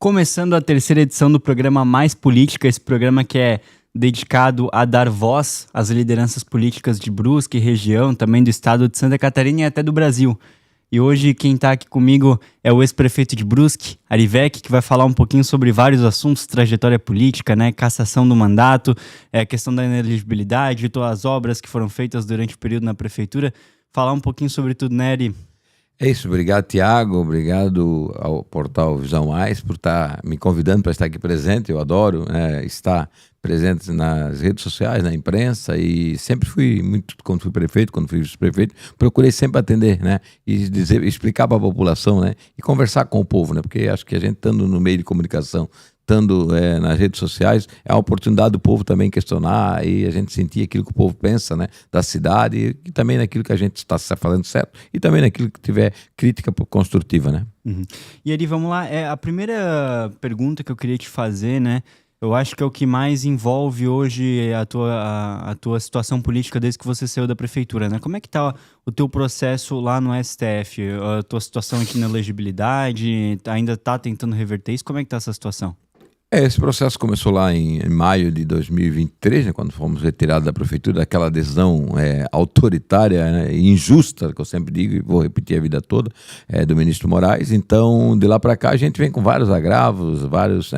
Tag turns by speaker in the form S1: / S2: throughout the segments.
S1: começando a terceira edição do programa Mais Política, esse programa que é dedicado a dar voz às lideranças políticas de Brusque, região, também do estado de Santa Catarina e até do Brasil. E hoje quem está aqui comigo é o ex-prefeito de Brusque, Arivec, que vai falar um pouquinho sobre vários assuntos, trajetória política, né, cassação do mandato, questão da inelegibilidade, todas as obras que foram feitas durante o período na prefeitura. Falar um pouquinho sobre tudo, né, Ari?
S2: É isso, obrigado, Tiago, obrigado ao portal Visão Mais por estar me convidando para estar aqui presente. Eu adoro estar presente nas redes sociais, na imprensa, e sempre fui muito, quando fui prefeito, quando fui vice-prefeito, procurei sempre atender, né, e explicar para a população, né, e conversar com o povo, né, porque acho que a gente estando no meio de comunicação, estando nas redes sociais, é uma oportunidade do povo também questionar e a gente sentir aquilo que o povo pensa, né, da cidade e também naquilo que a gente está falando certo e também naquilo que tiver crítica construtiva, né?
S1: Uhum. E Ari, vamos lá, a primeira pergunta que eu queria te fazer, né, eu acho que é o que mais envolve hoje a tua situação política desde que você saiu da prefeitura, né? Como é que tá o teu processo lá no STF? A tua situação aqui na elegibilidade, ainda tá tentando reverter isso? Como é que tá essa situação?
S2: Esse processo começou lá em maio de 2023, né, quando fomos retirados da prefeitura, daquela decisão autoritária, né, e injusta, que eu sempre digo e vou repetir a vida toda, do ministro Moraes. Então, de lá para cá, a gente vem com vários agravos, várias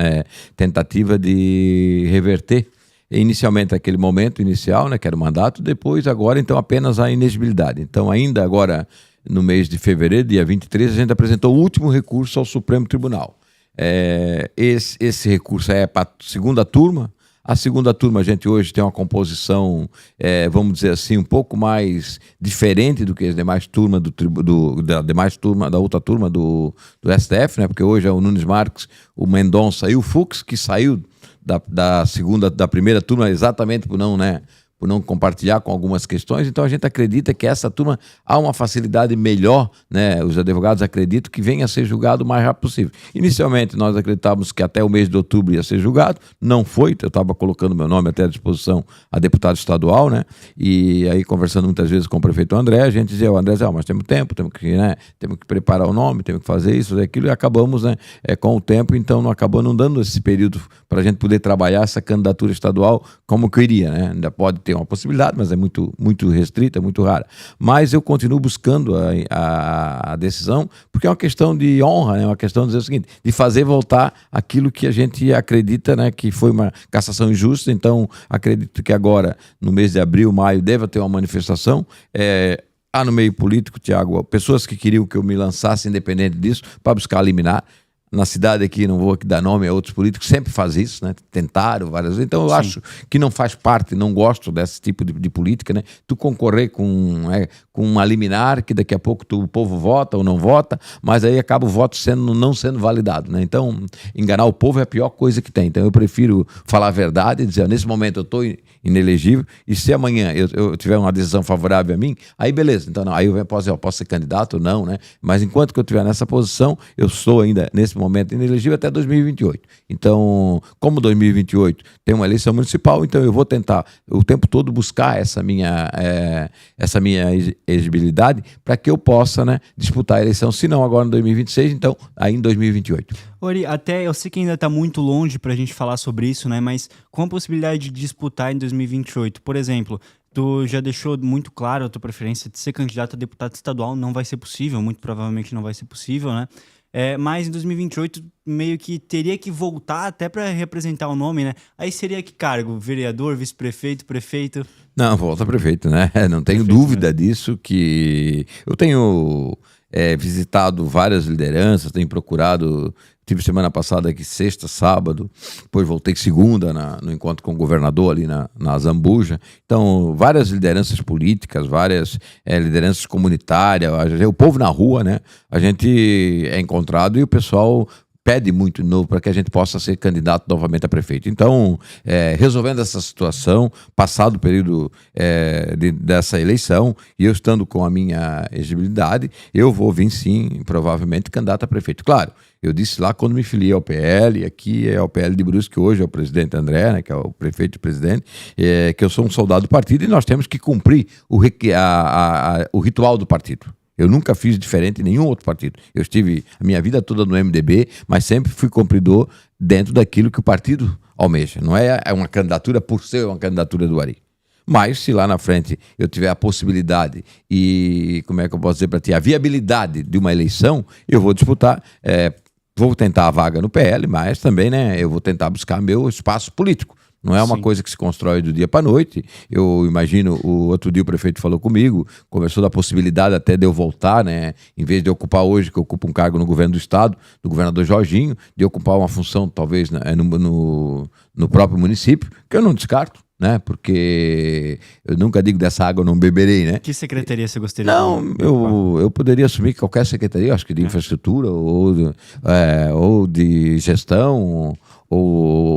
S2: tentativas de reverter. Inicialmente, aquele momento inicial, né, que era o mandato, depois, agora, então, apenas a inexigibilidade. Então, ainda agora, no mês de fevereiro, dia 23, a gente apresentou o último recurso ao Supremo Tribunal. Esse recurso é para a segunda turma. A segunda turma, a gente hoje tem uma composição, vamos dizer assim, um pouco mais diferente do que as demais turmas da outra turma do STF, né? Porque hoje é o Nunes Marques, o Mendonça e o Fux, que saiu da primeira turma exatamente por não compartilhar com algumas questões. Então a gente acredita que essa turma há uma facilidade melhor, né? Os advogados acreditam que venha a ser julgado o mais rápido possível. Inicialmente nós acreditávamos que até o mês de outubro ia ser julgado, não foi, eu estava colocando meu nome até à disposição a deputado estadual, né? E aí conversando muitas vezes com o prefeito André, a gente dizia, André, mas temos tempo, temos que preparar o nome, temos que fazer isso, fazer aquilo, e acabamos, né, com o tempo, então não acabou não dando esse período para a gente poder trabalhar essa candidatura estadual como queria, né? Ainda pode ter uma possibilidade, mas é muito, muito restrita, muito rara. Mas eu continuo buscando a decisão, porque é uma questão de honra, né? Uma questão de dizer o seguinte, de fazer voltar aquilo que a gente acredita, né, que foi uma cassação injusta. Então, acredito que agora, no mês de abril, maio, deve ter uma manifestação. Há no meio político, Tiago, pessoas que queriam que eu me lançasse independente disso, para buscar liminar. Na cidade aqui, não vou aqui dar nome a outros políticos, sempre faz isso, né? Tentaram várias vezes. Então eu acho que não faz parte, não gosto desse tipo de política, né? Tu concorrer com uma liminar, que daqui a pouco o povo vota ou não vota, mas aí acaba o voto não sendo validado, né? Então, enganar o povo é a pior coisa que tem. Então eu prefiro falar a verdade e dizer, nesse momento eu estou inelegível, e se amanhã eu tiver uma decisão favorável a mim, aí beleza. Então, não, aí eu posso ser candidato ou não, né? Mas enquanto que eu estiver nessa posição, eu sou ainda, nesse momento, inelegível até 2028. Então, como 2028 tem uma eleição municipal, então eu vou tentar o tempo todo buscar essa minha elegibilidade para que eu possa, né, disputar a eleição, se não agora em 2026, então aí em 2028.
S1: Ori, até eu sei que ainda está muito longe para a gente falar sobre isso, né? Mas com a possibilidade de disputar em 2028, por exemplo, tu já deixou muito claro a tua preferência de ser candidato a deputado estadual, não vai ser possível, muito provavelmente não vai ser possível, né? Mas em 2028 meio que teria que voltar até para representar o nome, né? Aí seria que cargo? Vereador, vice-prefeito, prefeito?
S2: Não, volta prefeito, né? Não tenho dúvida disso, que eu tenho visitado várias lideranças, tenho procurado. Tive semana passada aqui sexta, sábado, depois voltei segunda no encontro com o governador ali na Zambuja. Então, várias lideranças políticas, várias lideranças comunitárias, o povo na rua, né? A gente é encontrado e o pessoal pede muito de novo para que a gente possa ser candidato novamente a prefeito. Então, resolvendo essa situação, passado o período dessa eleição, e eu estando com a minha elegibilidade, eu vou vir sim, provavelmente, candidato a prefeito. Claro, eu disse lá quando me filiei ao PL, aqui é o PL de Brusque, hoje é o presidente André, né, que é o prefeito e presidente, que eu sou um soldado do partido e nós temos que cumprir o ritual do partido. Eu nunca fiz diferente em nenhum outro partido. Eu estive a minha vida toda no MDB, mas sempre fui cumpridor dentro daquilo que o partido almeja. Não é uma candidatura por ser uma candidatura do Ari. Mas se lá na frente eu tiver a possibilidade e, como é que eu posso dizer para ti, a viabilidade de uma eleição, eu vou disputar, vou tentar a vaga no PL, mas também, né, eu vou tentar buscar meu espaço político. Não é uma coisa que se constrói do dia para a noite. Eu imagino, o outro dia o prefeito falou comigo, conversou da possibilidade até de eu voltar, né? Em vez de ocupar hoje, que eu ocupo um cargo no governo do estado, do governador Jorginho, de ocupar uma função talvez no próprio município, que eu não descarto, né? Porque eu nunca digo dessa água eu não beberei, né?
S1: Que secretaria você gostaria
S2: Não, eu poderia assumir qualquer secretaria, acho que de infraestrutura ou de gestão, ou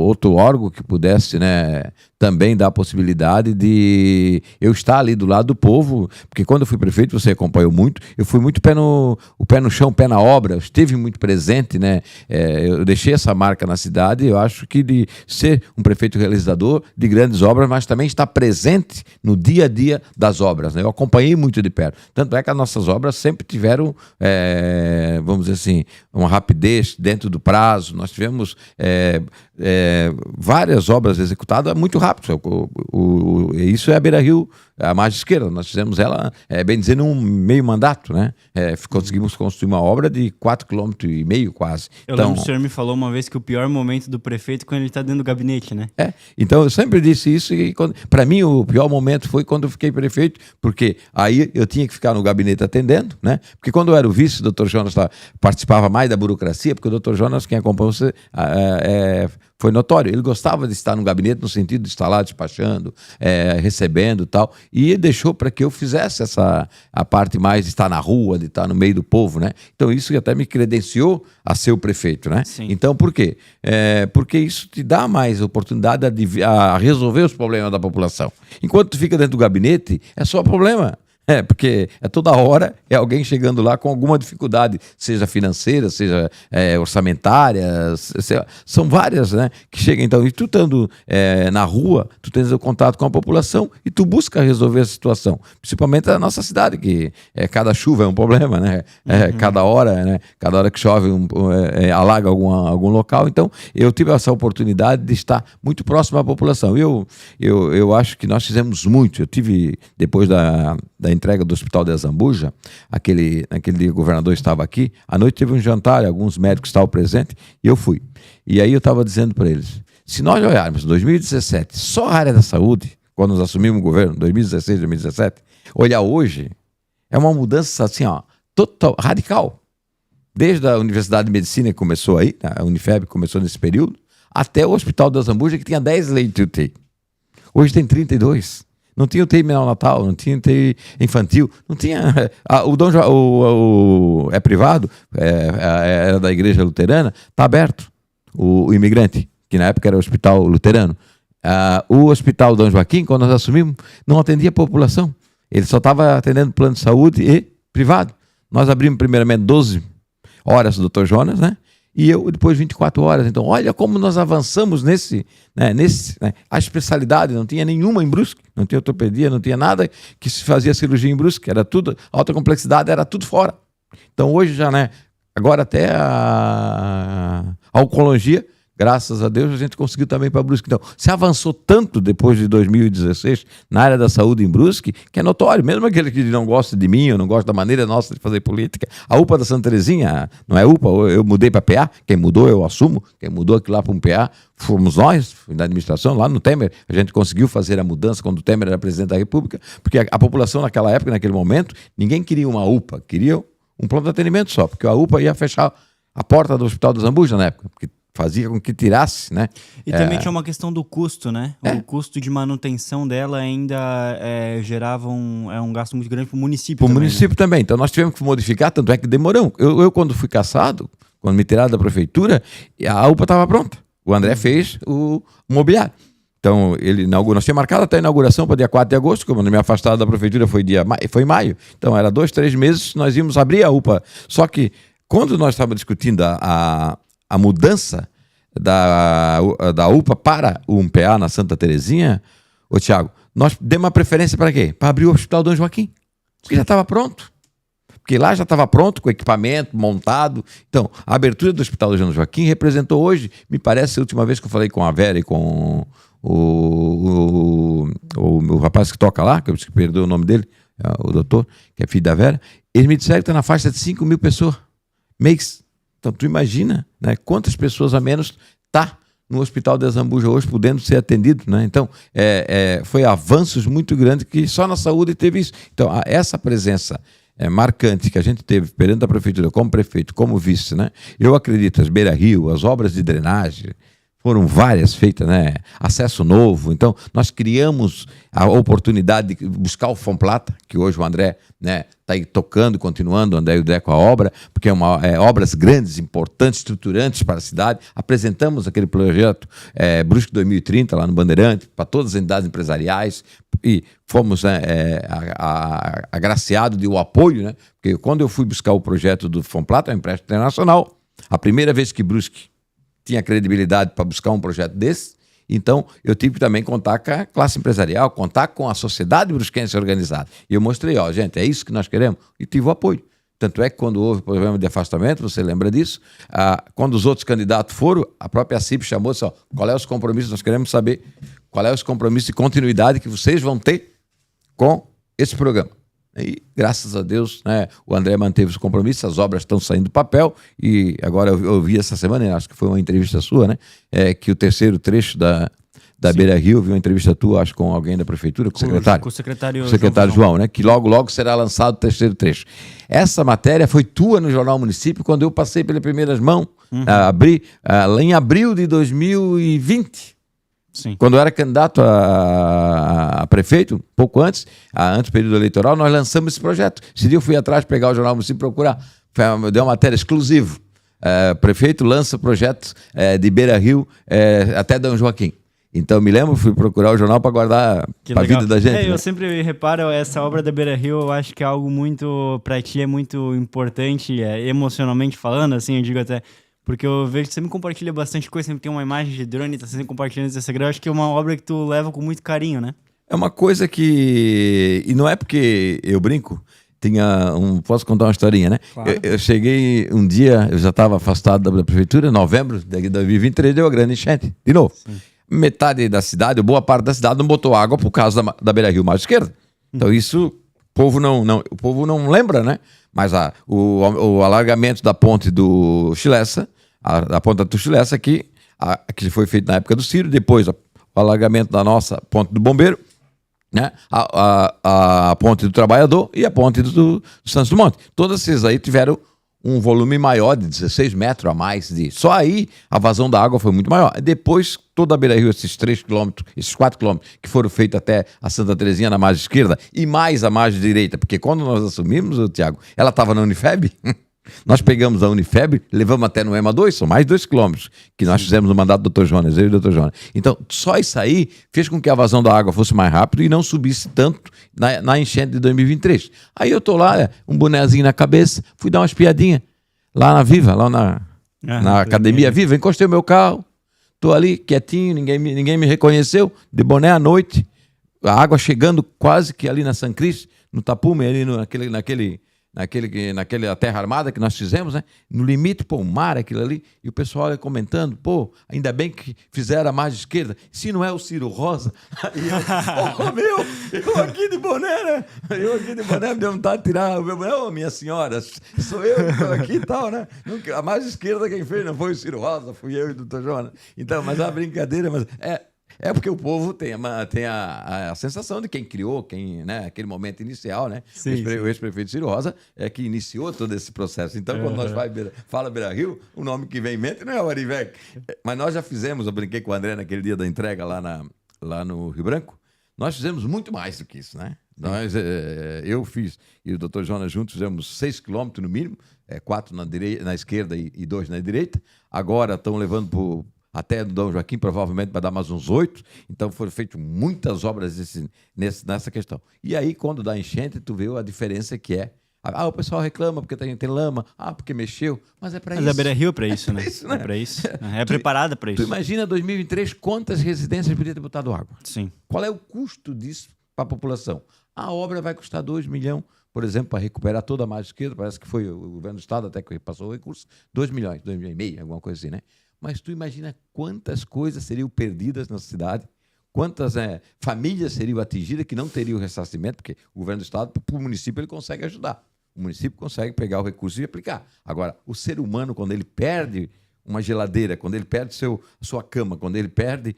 S2: outro órgão que pudesse, né, também dar a possibilidade de eu estar ali do lado do povo, porque quando eu fui prefeito, você acompanhou muito, eu fui muito o pé no chão, pé na obra, eu estive muito presente, né, eu deixei essa marca na cidade, eu acho que de ser um prefeito realizador de grandes obras, mas também estar presente no dia a dia das obras, né, eu acompanhei muito de perto, tanto é que as nossas obras sempre tiveram, vamos dizer assim, uma rapidez dentro do prazo, nós tivemos várias obras executadas muito rápido. Isso é a Beira Rio, a margem esquerda. Nós fizemos ela, bem dizer, num meio mandato, né? Conseguimos construir uma obra de 4,5 km quase.
S1: Eu lembro que o senhor me falou uma vez que o pior momento do prefeito é quando ele está dentro do gabinete, né?
S2: Então eu sempre disse isso e para mim o pior momento foi quando eu fiquei prefeito, porque aí eu tinha que ficar no gabinete atendendo, né? Porque quando eu era o vice, o Dr. Jonas participava mais da burocracia, porque o Dr. Jonas, quem acompanhou você, foi notório. Ele gostava de estar no gabinete no sentido de estar lá despachando, recebendo e tal, e deixou para que eu fizesse a parte mais de estar na rua, de estar no meio do povo, né? Então isso até me credenciou a ser o prefeito, né?
S1: Sim.
S2: Então por quê? Porque isso te dá mais oportunidade a resolver os problemas da população. Enquanto tu fica dentro do gabinete, é só problema. Porque toda hora é alguém chegando lá com alguma dificuldade, seja financeira, seja orçamentária, são várias, né, que chegam. Então, e tu estando na rua, tu tens o contato com a população e tu busca resolver a situação. Principalmente na nossa cidade, que cada chuva é um problema, né? Cada hora que chove alaga algum local. Então, eu tive essa oportunidade de estar muito próximo à população. Eu acho que nós fizemos muito. Eu tive, depois da entrega do Hospital de Azambuja, aquele dia que o governador estava aqui, à noite teve um jantar, alguns médicos estavam presentes, e eu fui. E aí eu estava dizendo para eles, se nós olharmos 2017, só a área da saúde, quando nós assumimos o governo, 2016, 2017, olhar hoje, é uma mudança assim, total, radical. Desde a Universidade de Medicina que começou aí, a Unifeb começou nesse período, até o Hospital de Azambuja, que tinha 10 leitos de UTI. Hoje tem 32. Não tinha UTI neonatal, não tinha UTI infantil, não tinha... É privado, era da igreja luterana, está aberto. O imigrante, que na época era o hospital luterano. O hospital Dom Joaquim, quando nós assumimos, não atendia a população. Ele só estava atendendo plano de saúde e privado. Nós abrimos primeiramente 12 horas do Dr. Jonas, né? E eu depois 24 horas. Então, olha como nós avançamos a especialidade, não tinha nenhuma em Brusque, não tinha ortopedia, não tinha nada que se fazia cirurgia em Brusque, era tudo, alta complexidade, era tudo fora. Então hoje já, agora até a oncologia, graças a Deus, a gente conseguiu também para Brusque. Então, se avançou tanto depois de 2016 na área da saúde em Brusque, que é notório, mesmo aquele que não gosta de mim, ou não gosta da maneira nossa de fazer política. A UPA da Santa Terezinha, não é UPA, eu mudei para PA, quem mudou eu assumo, quem mudou aquilo lá para um PA, fomos nós, da administração, lá no Temer, a gente conseguiu fazer a mudança quando o Temer era presidente da República, porque a população naquela época, naquele momento, ninguém queria uma UPA, queria um plano de atendimento só, porque a UPA ia fechar a porta do Hospital do Zambuja na época, porque fazia com que tirasse, né?
S1: E também tinha uma questão do custo, né? O custo de manutenção dela ainda gerava um gasto muito grande para o município
S2: também. Para o
S1: município,
S2: né? Também. Então nós tivemos que modificar, tanto é que demoramos. Eu quando fui cassado, quando me tiraram da prefeitura, a UPA estava pronta. O André fez o mobiliário. Então, ele inaugurou. Nós tínhamos marcado até a inauguração para dia 4 de agosto, quando me afastaram da prefeitura foi em maio. Então, era 2, 3 meses, nós íamos abrir a UPA. Só que, quando nós estávamos discutindo a mudança da UPA para o UMPA na Santa Terezinha, Tiago, nós demos uma preferência para quê? Para abrir o Hospital Dom Joaquim, porque já estava pronto. Porque lá já estava pronto, com equipamento, montado. Então, a abertura do Hospital do João Joaquim representou hoje, me parece, a última vez que eu falei com a Vera e com o rapaz que toca lá, que eu perdeu o nome dele, o doutor, que é filho da Vera, eles me disseram que está na faixa de 5 mil pessoas mês. Então, tu imagina, né, quantas pessoas a menos tá no Hospital de Azambuja hoje podendo ser atendido, né? Então, foi avanços muito grandes que só na saúde teve isso. Então, essa presença marcante que a gente teve perante a prefeitura, como prefeito, como vice, né? Eu acredito, as beira-rio, as obras de drenagem, foram várias feitas, né? Acesso novo. Então, nós criamos a oportunidade de buscar o Fomplata, que hoje o André, né, está aí tocando, continuando, o André com a obra, porque obras grandes, importantes, estruturantes para a cidade. Apresentamos aquele projeto Brusque 2030, lá no Bandeirante, para todas as entidades empresariais, e fomos agraciados de o apoio, né? Porque quando eu fui buscar o projeto do Fomplata, é um empréstimo internacional, a primeira vez que Brusque tinha credibilidade para buscar um projeto desse, então eu tive que também contar com a classe empresarial, contar com a sociedade brusquense organizada. E eu mostrei, gente, é isso que nós queremos, e tive o apoio. Tanto é que quando houve problema de afastamento, você lembra disso, quando os outros candidatos foram, a própria CIP chamou e disse, qual é os compromissos, nós queremos saber qual é os compromissos de continuidade que vocês vão ter com esse programa. E, graças a Deus, né, o André manteve os compromissos, as obras estão saindo do papel, e agora eu vi essa semana, acho que foi uma entrevista sua, né, que o terceiro trecho da Beira-Rio, vi uma entrevista tua, acho, com alguém da prefeitura, com o secretário.
S1: Com o secretário
S2: João, né, que logo será lançado o terceiro trecho. Essa matéria foi tua no Jornal Município, quando eu passei pelas primeiras mãos, em abril de 2020.
S1: Sim.
S2: Quando eu era candidato a prefeito, pouco antes do período eleitoral, nós lançamos esse projeto. Esse dia eu fui atrás pegar o Jornal Município e procurar. Deu uma matéria exclusiva. Prefeito lança projeto de Beira-Rio até Dom Joaquim. Então, me lembro, fui procurar o jornal para guardar a vida da gente.
S1: Eu sempre reparo, essa obra da Beira-Rio, eu acho que é algo muito, para ti, é muito importante, emocionalmente falando, assim, eu digo até... Porque eu vejo que você me compartilha bastante coisa, sempre tem uma imagem de drone, tá sempre compartilhando no Instagram. Eu acho que é uma obra que tu leva com muito carinho, né?
S2: É uma coisa que... E não é porque eu brinco, posso contar uma historinha, né?
S1: Claro.
S2: Eu cheguei um dia, eu já estava afastado da prefeitura, em novembro de 2023, deu a grande enchente, de novo. Sim. Metade da cidade, boa parte da cidade, não botou água por causa da Beira-Rio mais esquerda. Então isso, o povo não lembra, né? Mas o alargamento da ponte do Chilessa, a ponte da Tuchilessa que foi feito na época do Ciro, depois o alargamento da nossa ponte do Bombeiro, né? A ponte do Trabalhador e a ponte do Santos Dumont. Todas essas aí tiveram um volume maior, de 16 metros a mais. Só aí a vazão da água foi muito maior. Depois, toda a Beira-Rio, esses 3 quilômetros, esses 4 quilômetros que foram feitos até a Santa Terezinha na margem esquerda e mais a margem direita, porque quando nós assumimos, Tiago, ela estava na Unifeb. Nós pegamos a Unifeb, levamos até no EMA 2, são mais 2 quilômetros, que nós fizemos no mandato do Dr. Jonas, eu e o Dr. Jonas. Então, só isso aí fez com que a vazão da água fosse mais rápido e não subisse tanto na enchente de 2023. Aí eu tô lá, um bonezinho na cabeça, fui dar uma espiadinha lá na Viva, lá na Academia Viva, encostei o meu carro, tô ali quietinho, ninguém me reconheceu, de boné à noite, a água chegando quase que ali na São Cris, no Tapume, ali naquela terra armada que nós fizemos, né? No limite, o mar, aquilo ali, e o pessoal comentando, ainda bem que fizeram a margem esquerda, se não é o Ciro Rosa, aí eu aqui de boné, né? Me deu vontade de tirar o meu boné, minha senhora, sou eu que estou aqui e tal, né? A margem esquerda quem fez não foi o Ciro Rosa, fui eu e o Dr. Jonas. Então, mas é uma brincadeira, mas é porque o povo tem a sensação de quem criou, né, aquele momento inicial, né?
S1: Sim,
S2: o ex-prefeito Ciro Rosa é que iniciou todo esse processo. Então, quando nós fala Beira-Rio, o nome que vem em mente não é o Arivec. Mas nós já fizemos, eu brinquei com o André naquele dia da entrega lá no Rio Branco, nós fizemos muito mais do que isso, né? Eu fiz, e o Dr. Jonas juntos fizemos 6 quilômetros no mínimo, 4 na esquerda e 2 na direita. Agora estão levando até do Dom Joaquim, provavelmente vai dar mais uns 8. Então foram feitas muitas obras nessa questão. E aí, quando dá enchente, tu vê a diferença que é. O pessoal reclama porque tem lama, porque mexeu, mas é para isso.
S1: Mas a Beira-Rio é para isso, né?
S2: Né?
S1: É para isso. É preparada para isso.
S2: Tu imagina 2023 quantas residências podia ter botado água?
S1: Sim.
S2: Qual é o custo disso para a população. A obra vai custar 2 milhões, por exemplo, para recuperar toda a margem esquerda, parece que foi o governo do Estado até que passou o recurso, 2 milhões, 2 milhões e meio, alguma coisa assim, né? Mas tu imagina quantas coisas seriam perdidas na cidade, quantas famílias seriam atingidas que não teriam ressarcimento, porque o governo do Estado, para o município, ele consegue ajudar. O município consegue pegar o recurso e aplicar. Agora, o ser humano, quando ele perde uma geladeira, quando ele perde a sua cama, quando ele perde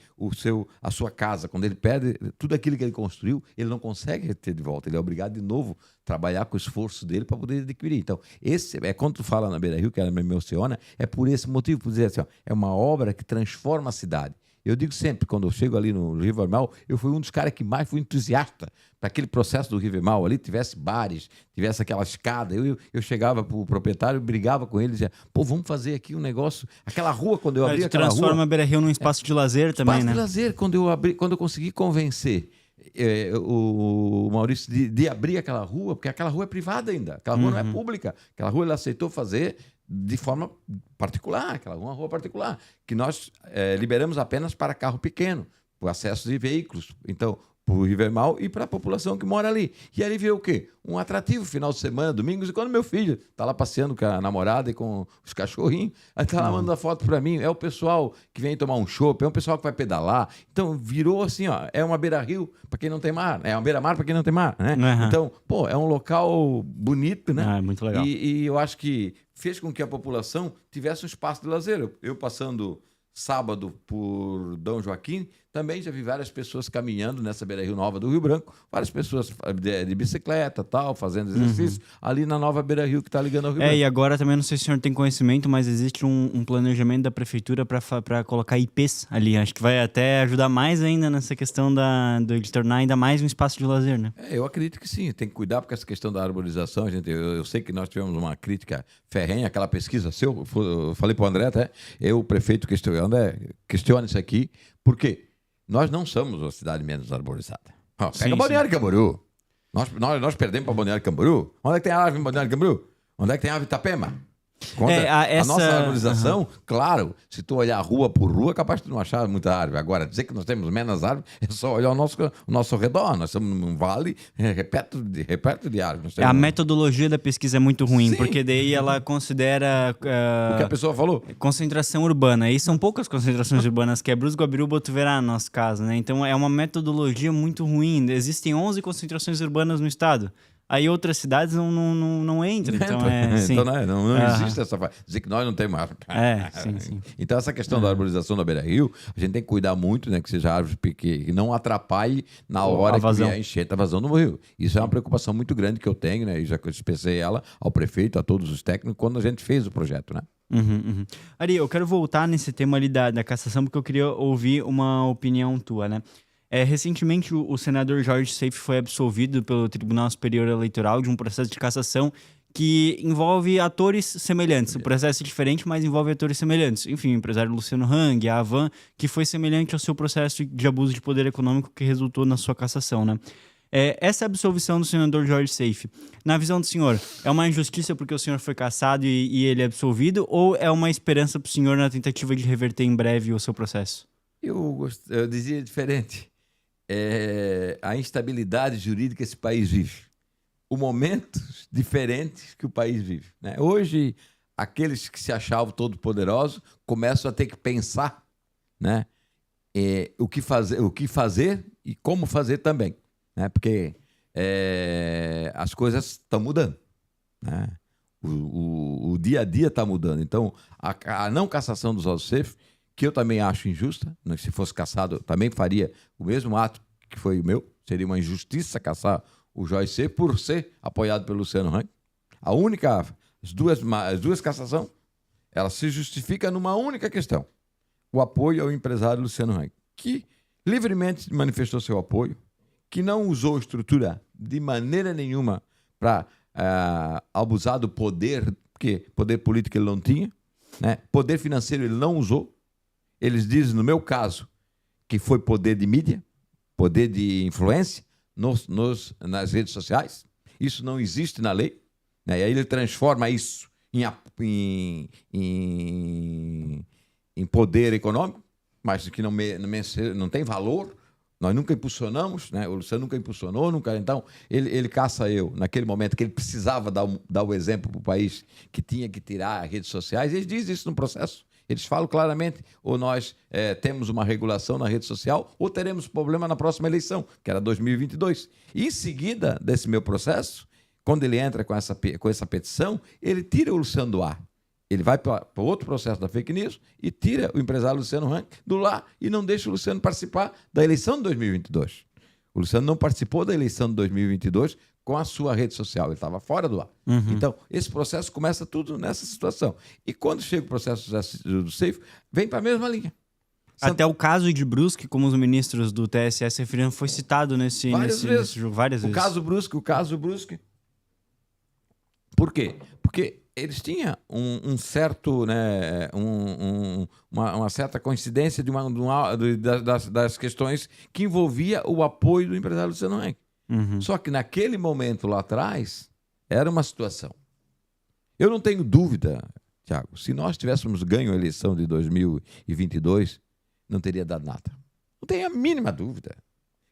S2: a sua casa, quando ele perde tudo aquilo que ele construiu, ele não consegue ter de volta. Ele é obrigado de novo a trabalhar com o esforço dele para poder adquirir. Então, esse quando tu fala na Beira Rio, que ela me emociona, é por esse motivo, por dizer assim, ó, é uma obra que transforma a cidade. Eu digo sempre, quando eu chego ali no Rivermal, eu fui um dos caras que mais fui entusiasta para aquele processo do Rivermal ali, tivesse bares, tivesse aquela escada. Eu chegava para o proprietário, brigava com ele, dizia, pô, vamos fazer aqui um negócio. Aquela rua, quando eu abri aquela rua...
S1: transforma a Beira Rio num espaço de lazer também,
S2: espaço
S1: né?
S2: de lazer, quando eu consegui convencer o Maurício de abrir aquela rua, porque aquela rua é privada ainda, aquela rua não é pública, aquela rua ele aceitou fazer de forma particular, aquela uma rua particular, que nós liberamos apenas para carro pequeno, o acesso de veículos, então, para o Rivermal e para a população que mora ali. E ali veio o quê? Um atrativo final de semana, domingos, e quando meu filho está lá passeando com a namorada e com os cachorrinhos, aí está lá mandando a foto para mim, é o pessoal que vem tomar um chopp, é um pessoal que vai pedalar, então virou assim, ó, é uma beira-rio para quem não tem mar, é uma beira-mar para quem não tem mar, né? Então, pô, é um local bonito, né?
S1: É muito legal.
S2: E eu acho que fez com que a população tivesse um espaço de lazer. Eu passando sábado por Dom Joaquim, também já vi várias pessoas caminhando nessa Beira-Rio Nova do Rio Branco, várias pessoas de bicicleta, tal, fazendo exercício, ali na nova Beira-Rio que está ligando ao Rio Branco.
S1: E agora também, não sei se o senhor tem conhecimento, mas existe um planejamento da prefeitura para colocar IPs ali. Acho que vai até ajudar mais ainda nessa questão de tornar ainda mais um espaço de lazer, né?
S2: Eu acredito que sim, tem que cuidar porque essa questão da arborização, gente, eu sei que nós tivemos uma crítica ferrenha, aquela pesquisa eu falei para o André até, o prefeito questiona isso aqui, por quê? Nós não somos a cidade menos arborizada. Pega Balneário Camboriú. Nós perdemos para Balneário Camboriú. Onde é que tem árvore em Balneário Camboriú? Onde é que tem árvore em Itapema? A nossa arborização, claro, se tu olhar rua por rua, é capaz de tu não achar muita árvore. Agora, dizer que nós temos menos árvore é só olhar o nosso redor. Nós estamos num vale repleto de árvores.
S1: A metodologia da pesquisa é muito ruim, porque daí ela considera...
S2: o que a pessoa falou.
S1: Concentração urbana. E são poucas concentrações urbanas, que é Brusco, Guabiru, Botuverá, no nosso caso, né? Então é uma metodologia muito ruim. Existem 11 concentrações urbanas no estado. Aí outras cidades não entram. Então,
S2: não existe essa... Dizer que nós não temos árvore.
S1: Sim.
S2: Então, essa questão da arborização da Beira-Rio, a gente tem que cuidar muito, né? Que seja árvore que não atrapalhe na hora que vier a enchente, a vazão no rio. Isso é uma preocupação muito grande que eu tenho, né? E já expressei ela ao prefeito, a todos os técnicos, quando a gente fez o projeto, né?
S1: Ari, eu quero voltar nesse tema ali da cassação, porque eu queria ouvir uma opinião tua, né? Recentemente, o senador Jorge Seife foi absolvido pelo Tribunal Superior Eleitoral de um processo de cassação que envolve atores semelhantes. O processo é diferente, mas envolve atores semelhantes. Enfim, o empresário Luciano Hang, a Havan, que foi semelhante ao seu processo de abuso de poder econômico que resultou na sua cassação, né? Essa absolvição do senador Jorge Seife, na visão do senhor, é uma injustiça porque o senhor foi cassado e ele é absolvido, ou é uma esperança para o senhor na tentativa de reverter em breve o seu processo?
S2: Eu dizia diferente. A instabilidade jurídica que esse país vive. Os momentos diferentes que o país vive, né? Hoje, aqueles que se achavam todo-poderosos começam a ter que pensar, né? O que fazer e como fazer também, né? Porque as coisas estão mudando, né? O dia a dia está mudando. Então, a não cassação do Jorge Seife, que eu também acho injusta, né? Se fosse cassado, eu também faria o mesmo ato que foi o meu. Seria uma injustiça cassar o Jorge Seife por ser apoiado pelo Luciano Hang. As duas cassações, elas se justificam numa única questão: o apoio ao empresário Luciano Hang, que livremente manifestou seu apoio, que não usou estrutura de maneira nenhuma para abusar do poder, porque poder político ele não tinha, né? Poder financeiro ele não usou. Eles dizem, no meu caso, que foi poder de mídia, poder de influência nas redes sociais. Isso não existe na lei, né? E aí ele transforma isso em poder econômico, mas que não tem valor, Nós nunca impulsionamos, né? O Luciano nunca impulsionou, nunca. Então, ele caça eu, naquele momento que ele precisava dar o exemplo para o país, que tinha que tirar as redes sociais. Eles dizem isso no processo. Eles falam claramente: ou nós temos uma regulação na rede social, ou teremos problema na próxima eleição, que era 2022. E em seguida desse meu processo, quando ele entra com essa petição, ele tira o Luciano do ar. Ele vai para outro processo da fake news e tira o empresário Luciano Hang do lá e não deixa o Luciano participar da eleição de 2022. O Luciano não participou da eleição de 2022 com a sua rede social, ele estava fora do ar. Então, esse processo começa tudo nessa situação. E quando chega o processo do SAFE, vem para a mesma linha.
S1: Até o caso de Brusque, como os ministros do TSE se referiram, foi citado nesse jogo várias vezes.
S2: O caso Brusque. Por quê? Porque eles tinham um certo, né, uma certa coincidência das questões que envolvia o apoio do empresário Luciano Hang. Só que naquele momento lá atrás, era uma situação. Eu não tenho dúvida, Tiago, se nós tivéssemos ganho a eleição de 2022, não teria dado nada. Não tenho a mínima dúvida.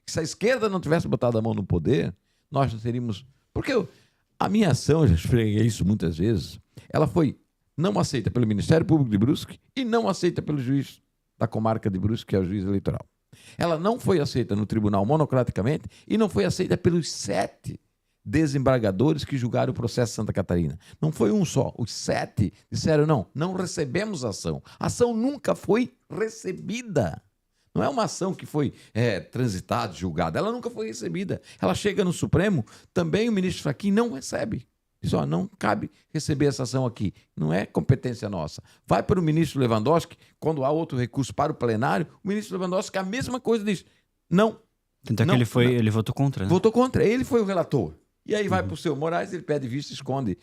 S2: Se a esquerda não tivesse botado a mão no poder, nós não teríamos... Porque a minha ação, eu já expliquei isso muitas vezes, ela foi não aceita pelo Ministério Público de Brusque e não aceita pelo juiz da comarca de Brusque, que é o juiz eleitoral. Ela não foi aceita no tribunal monocraticamente e não foi aceita pelos 7 desembargadores que julgaram o processo de Santa Catarina. Não foi um só. Os 7 disseram: não recebemos ação. A ação nunca foi recebida. Não é uma ação que foi transitada, julgada. Ela nunca foi recebida. Ela chega no Supremo, também o ministro Fachin não recebe. Diz: não cabe receber essa ação aqui. Não é competência nossa. Vai para o ministro Lewandowski, quando há outro recurso para o plenário, o ministro Lewandowski a mesma coisa diz: não.
S1: Tanto é que ele votou contra. Né?
S2: Votou contra. Ele foi o relator. E aí vai para o seu Moraes, ele pede vista e esconde.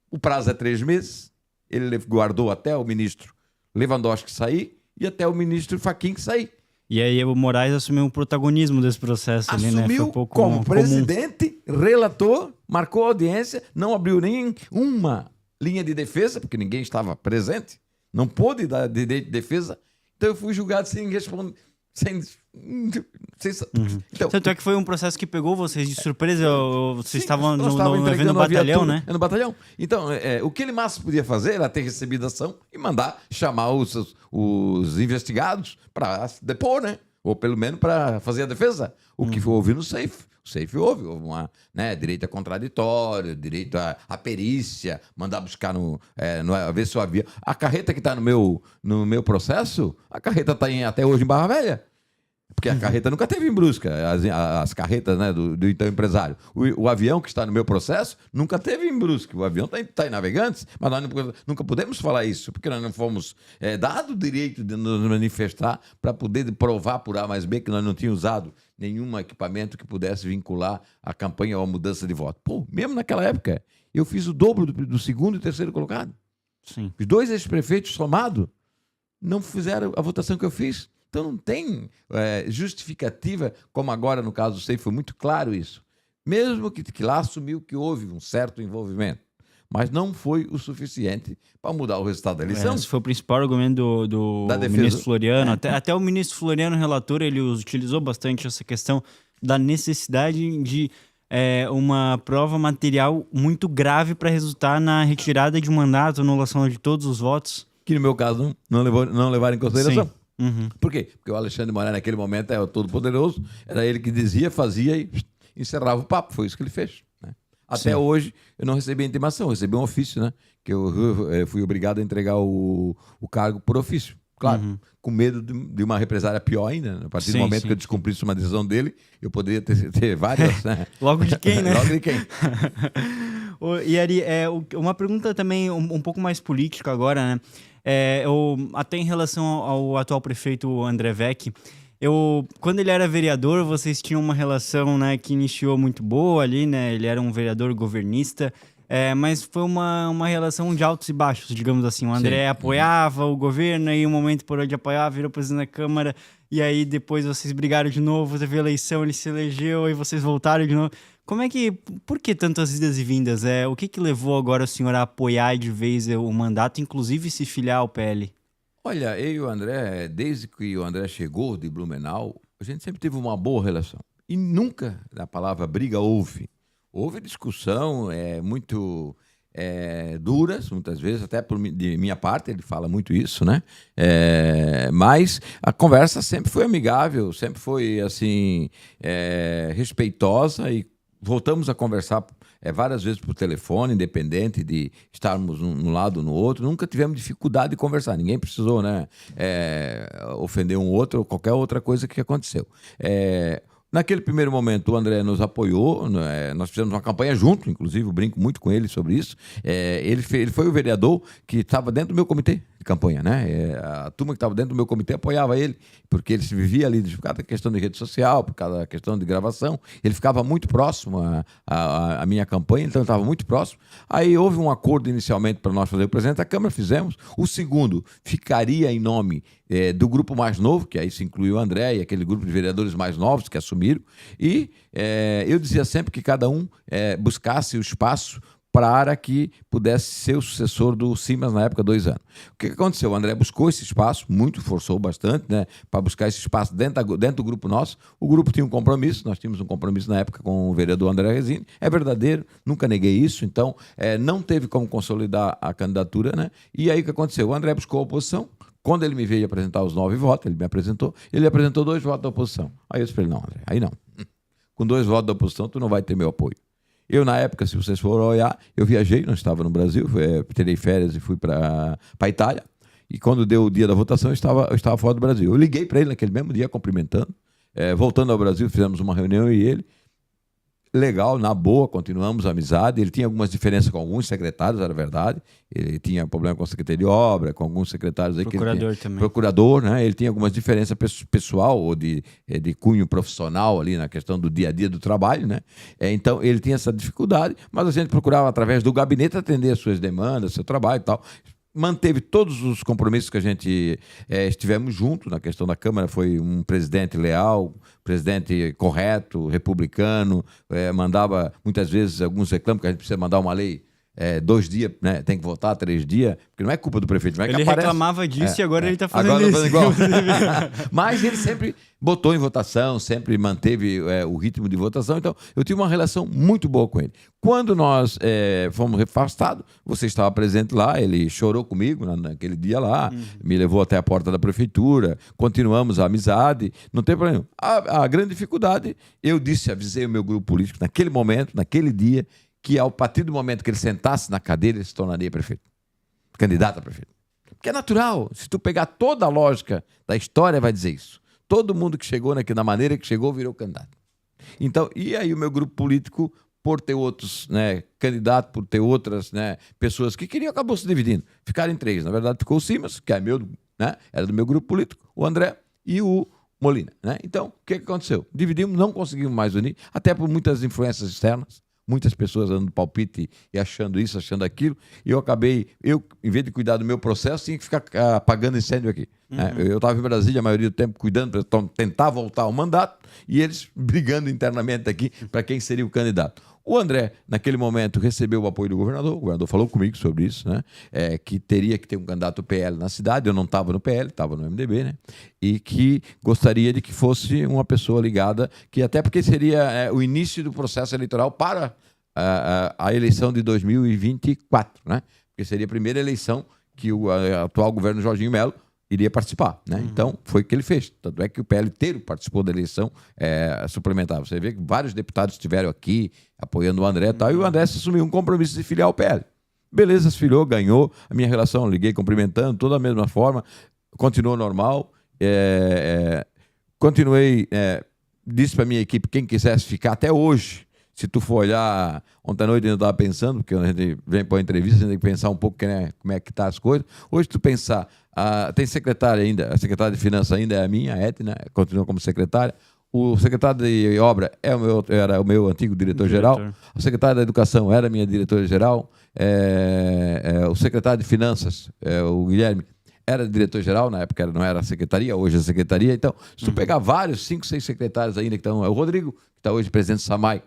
S2: O prazo é 3 meses. Ele guardou até o ministro Lewandowski sair e até o ministro Fachin sair.
S1: E aí o Moraes assumiu o protagonismo desse processo.
S2: Assumiu
S1: ali, né? Foi um pouco
S2: como presidente, relator, marcou audiência, não abriu nem uma linha de defesa, porque ninguém estava presente, não pôde dar direito de defesa, então eu fui julgado sem responder. Então,
S1: tanto é que foi um processo que pegou vocês de surpresa, vocês estavam no batalhão, né?
S2: No batalhão. Então, o que ele mais podia fazer era ter recebido a ação e mandar chamar os investigados para depor, né? Ou pelo menos para fazer a defesa. O que houve no SAFE. O SAFE houve uma, né, direito a contraditório, direito à perícia, mandar buscar ver se o avião. A carreta que está no meu processo, a carreta está até hoje em Barra Velha. Porque a carreta nunca teve em Brusque, as carretas, né, do então empresário. O avião que está no meu processo nunca teve em Brusque. O avião está em Navegantes, mas nós nunca podemos falar isso, porque nós não fomos dado o direito de nos manifestar para poder provar por A mais B que nós não tínhamos usado nenhum equipamento que pudesse vincular a campanha ou a mudança de voto. Pô, mesmo naquela época, eu fiz o dobro do segundo e terceiro colocado.
S1: Sim.
S2: Os 2 ex-prefeitos somados não fizeram a votação que eu fiz. Então não tem justificativa, como agora no caso do SAFE foi muito claro isso. Mesmo que lá assumiu que houve um certo envolvimento, mas não foi o suficiente para mudar o resultado da eleição.
S1: Esse foi o principal argumento do ministro Floriano. Até o ministro Floriano, relator, ele utilizou bastante essa questão da necessidade de uma prova material muito grave para resultar na retirada de um mandato, anulação de todos os votos.
S2: Que no meu caso não levaram em consideração.
S1: Sim. Uhum.
S2: Por quê? Porque o Alexandre Moraes naquele momento era o todo-poderoso, era ele que dizia, fazia e encerrava o papo. Foi isso que ele fez. Né? Até hoje eu não recebi a intimação, eu recebi um ofício, né? Que eu fui obrigado a entregar o cargo por ofício. Claro, com medo de uma represária pior ainda. Né? A partir do momento que eu descumprisse uma decisão dele, eu poderia ter várias. Né?
S1: Logo de quem, né?
S2: Logo de quem.
S1: E Ari, uma pergunta também um pouco mais política agora, né? Até em relação ao atual prefeito André Vecchi, quando ele era vereador, vocês tinham uma relação, né, que iniciou muito boa ali, né? Ele era um vereador governista, mas foi uma relação de altos e baixos, digamos assim. O André apoiava o governo, aí um momento parou de apoiar, virou presidente da Câmara, e aí depois vocês brigaram de novo, teve eleição, ele se elegeu, aí vocês voltaram de novo. Por que tantas idas e vindas? O que levou agora o senhor a apoiar de vez o mandato, inclusive se filiar ao PL?
S2: Olha, eu e o André, desde que o André chegou de Blumenau, a gente sempre teve uma boa relação. E nunca, na palavra briga, houve. Houve discussão muito duras, muitas vezes, até de minha parte, ele fala muito isso, né? Mas a conversa sempre foi amigável, sempre foi, assim, respeitosa, e voltamos a conversar várias vezes por telefone, independente de estarmos num lado ou no outro. Nunca tivemos dificuldade de conversar. Ninguém precisou, né, ofender um outro ou qualquer outra coisa que aconteceu. Naquele primeiro momento, o André nos apoiou, nós fizemos uma campanha junto, inclusive, eu brinco muito com ele sobre isso. Ele foi o vereador que estava dentro do meu comitê de campanha, né? A turma que estava dentro do meu comitê apoiava ele, porque ele se vivia ali, por causa da questão de rede social, por causa da questão de gravação. Ele ficava muito próximo à minha campanha, então ele estava muito próximo. Aí houve um acordo inicialmente para nós fazer o presidente da Câmara, fizemos. O segundo ficaria em nome do grupo mais novo, que aí se incluiu o André e aquele grupo de vereadores mais novos que assumiram. E eu dizia sempre que cada um buscasse o espaço para que pudesse ser o sucessor do Simas na época, 2 anos. O que aconteceu? O André buscou esse espaço, forçou bastante, né, para buscar esse espaço dentro do grupo nosso. O grupo tinha um compromisso, nós tínhamos um compromisso na época com o vereador André Resini, é verdadeiro, nunca neguei isso, então não teve como consolidar a candidatura, né? E aí o que aconteceu? O André buscou a oposição. Quando ele me veio apresentar os 9 votos, ele apresentou 2 votos da oposição. Aí eu disse para ele, não, André, aí não. Com 2 votos da oposição, tu não vai ter meu apoio. Eu, na época, se vocês forem olhar, eu viajei, não estava no Brasil, tirei férias e fui para a Itália. E quando deu o dia da votação, eu estava fora do Brasil. Eu liguei para ele naquele mesmo dia, cumprimentando. Voltando ao Brasil, fizemos uma reunião, eu e ele. Legal, na boa, continuamos a amizade. Ele tinha algumas diferenças com alguns secretários, era verdade. Ele tinha problema com a Secretaria de Obra, com alguns secretários aí.
S1: Procurador também.
S2: Procurador, né? Ele tinha algumas diferenças pessoal ou de cunho profissional ali na questão do dia a dia do trabalho, né? Então, ele tinha essa dificuldade, mas a gente procurava, através do gabinete, atender as suas demandas, seu trabalho e tal. Manteve todos os compromissos que a gente estivemos juntos na questão da Câmara. Foi um presidente leal, presidente correto, republicano, mandava muitas vezes alguns reclamos que a gente precisa mandar uma lei 2 dias, né? Tem que votar 3 dias, porque não é culpa do prefeito, não é que
S1: ele
S2: aparece.
S1: reclamava disso e agora ele está fazendo
S2: agora
S1: isso.
S2: Igual. Mas ele sempre botou em votação, sempre manteve o ritmo de votação, então eu tive uma relação muito boa com ele. Quando nós fomos afastados, você estava presente lá, ele chorou comigo naquele dia lá, me levou até a porta da prefeitura, continuamos a amizade, não tem problema. A grande dificuldade, avisei o meu grupo político naquele momento, naquele dia, que a partir do momento que ele sentasse na cadeira, ele se tornaria prefeito, candidato a prefeito. Porque é natural, se tu pegar toda a lógica da história, vai dizer isso. Todo mundo que chegou da maneira que chegou, virou candidato. Então, e aí o meu grupo político, por ter outros candidatos, por ter outras pessoas que queriam, acabou se dividindo. Ficaram em 3. Na verdade, ficou o Simas, que era do meu grupo político, o André e o Molina. Né? Então, o que aconteceu? Dividimos, não conseguimos mais unir, até por muitas influências externas. Muitas pessoas dando palpite e achando isso, achando aquilo. E em vez de cuidar do meu processo, tinha que ficar apagando incêndio aqui. Eu estava em Brasília a maioria do tempo cuidando para tentar voltar ao mandato e eles brigando internamente aqui para quem seria o candidato. O André, naquele momento, recebeu o apoio do governador. O governador falou comigo sobre isso, né? Que teria que ter um candidato PL na cidade. Eu não estava no PL, estava no MDB, né? E que gostaria de que fosse uma pessoa ligada, que até porque seria o início do processo eleitoral para a eleição de 2024, né? Porque seria a primeira eleição que o atual governo Jorginho Melo iria participar, né? Então, foi o que ele fez. Tanto é que o PL inteiro participou da eleição suplementar. Você vê que vários deputados estiveram aqui apoiando o André e tal, e o André se assumiu um compromisso de filiar o PL. Beleza, se filiou, ganhou. A minha relação, liguei cumprimentando, toda da mesma forma, continuou normal. Continuei, disse para minha equipe, quem quisesse ficar até hoje, se tu for olhar, ontem à noite eu ainda estava pensando, porque a gente vem para a entrevista, a gente tem que pensar um pouco como é que tá as coisas. Hoje tu pensar, tem secretária ainda, a secretária de Finanças ainda é a minha, a Edna, continua como secretária. O secretário de Obra era o meu antigo diretor-geral. A secretária da Educação era a minha diretora-geral. O secretário de Finanças, o Guilherme, era diretor-geral, na época não era a secretaria, hoje é a secretaria. Então, se tu pegar vários, 5, 6 secretários ainda que estão... O Rodrigo, que está hoje presidente do SAMAI,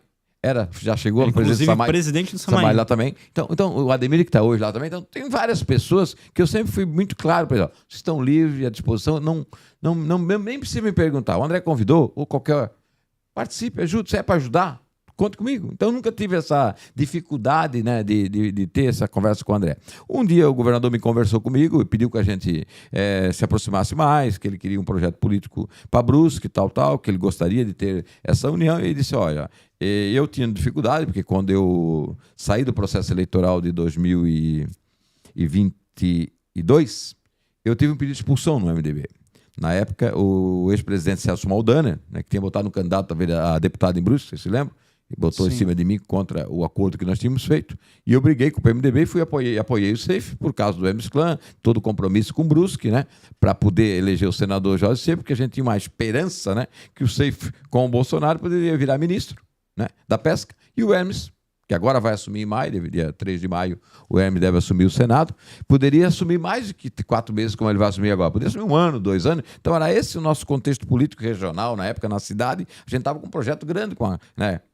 S2: já chegou no presidente
S1: inclusive presidente do Samaí
S2: lá também. Então o Ademir que está hoje lá também. Então tem várias pessoas que eu sempre fui muito claro para eles. Vocês estão livres e à disposição, nem precisa me perguntar. O André convidou, ou qualquer... Participe, ajude, se é para ajudar, conte comigo. Então, eu nunca tive essa dificuldade, né, de ter essa conversa com o André. Um dia, o governador me conversou comigo e pediu que a gente se aproximasse mais, que ele queria um projeto político para Brusque, tal, que ele gostaria de ter essa união. E ele disse, olha, eu tinha dificuldade, porque quando eu saí do processo eleitoral de 2022, eu tive um pedido de expulsão no MDB. Na época, o ex-presidente Celso Maldaner, né, que tinha botado um candidato a deputado em Brusque, você se lembra? E botou Sim. em cima de mim contra o acordo que nós tínhamos feito. E eu briguei com o PMDB e apoiei o SAFE por causa do Hermes Clã, todo o compromisso com Brusque, né, para poder eleger o senador Jorge Seco, porque a gente tinha uma esperança, né, que o SAFE com o Bolsonaro poderia virar ministro, né, da pesca. E o Hermes, que agora vai assumir em maio, dia 3 de maio, o Hermes deve assumir o Senado, poderia assumir mais de 4 meses, como ele vai assumir agora. Poderia assumir 1 ano, 2 anos. Então, era esse o nosso contexto político regional, na época, na cidade. A gente estava com um projeto grande,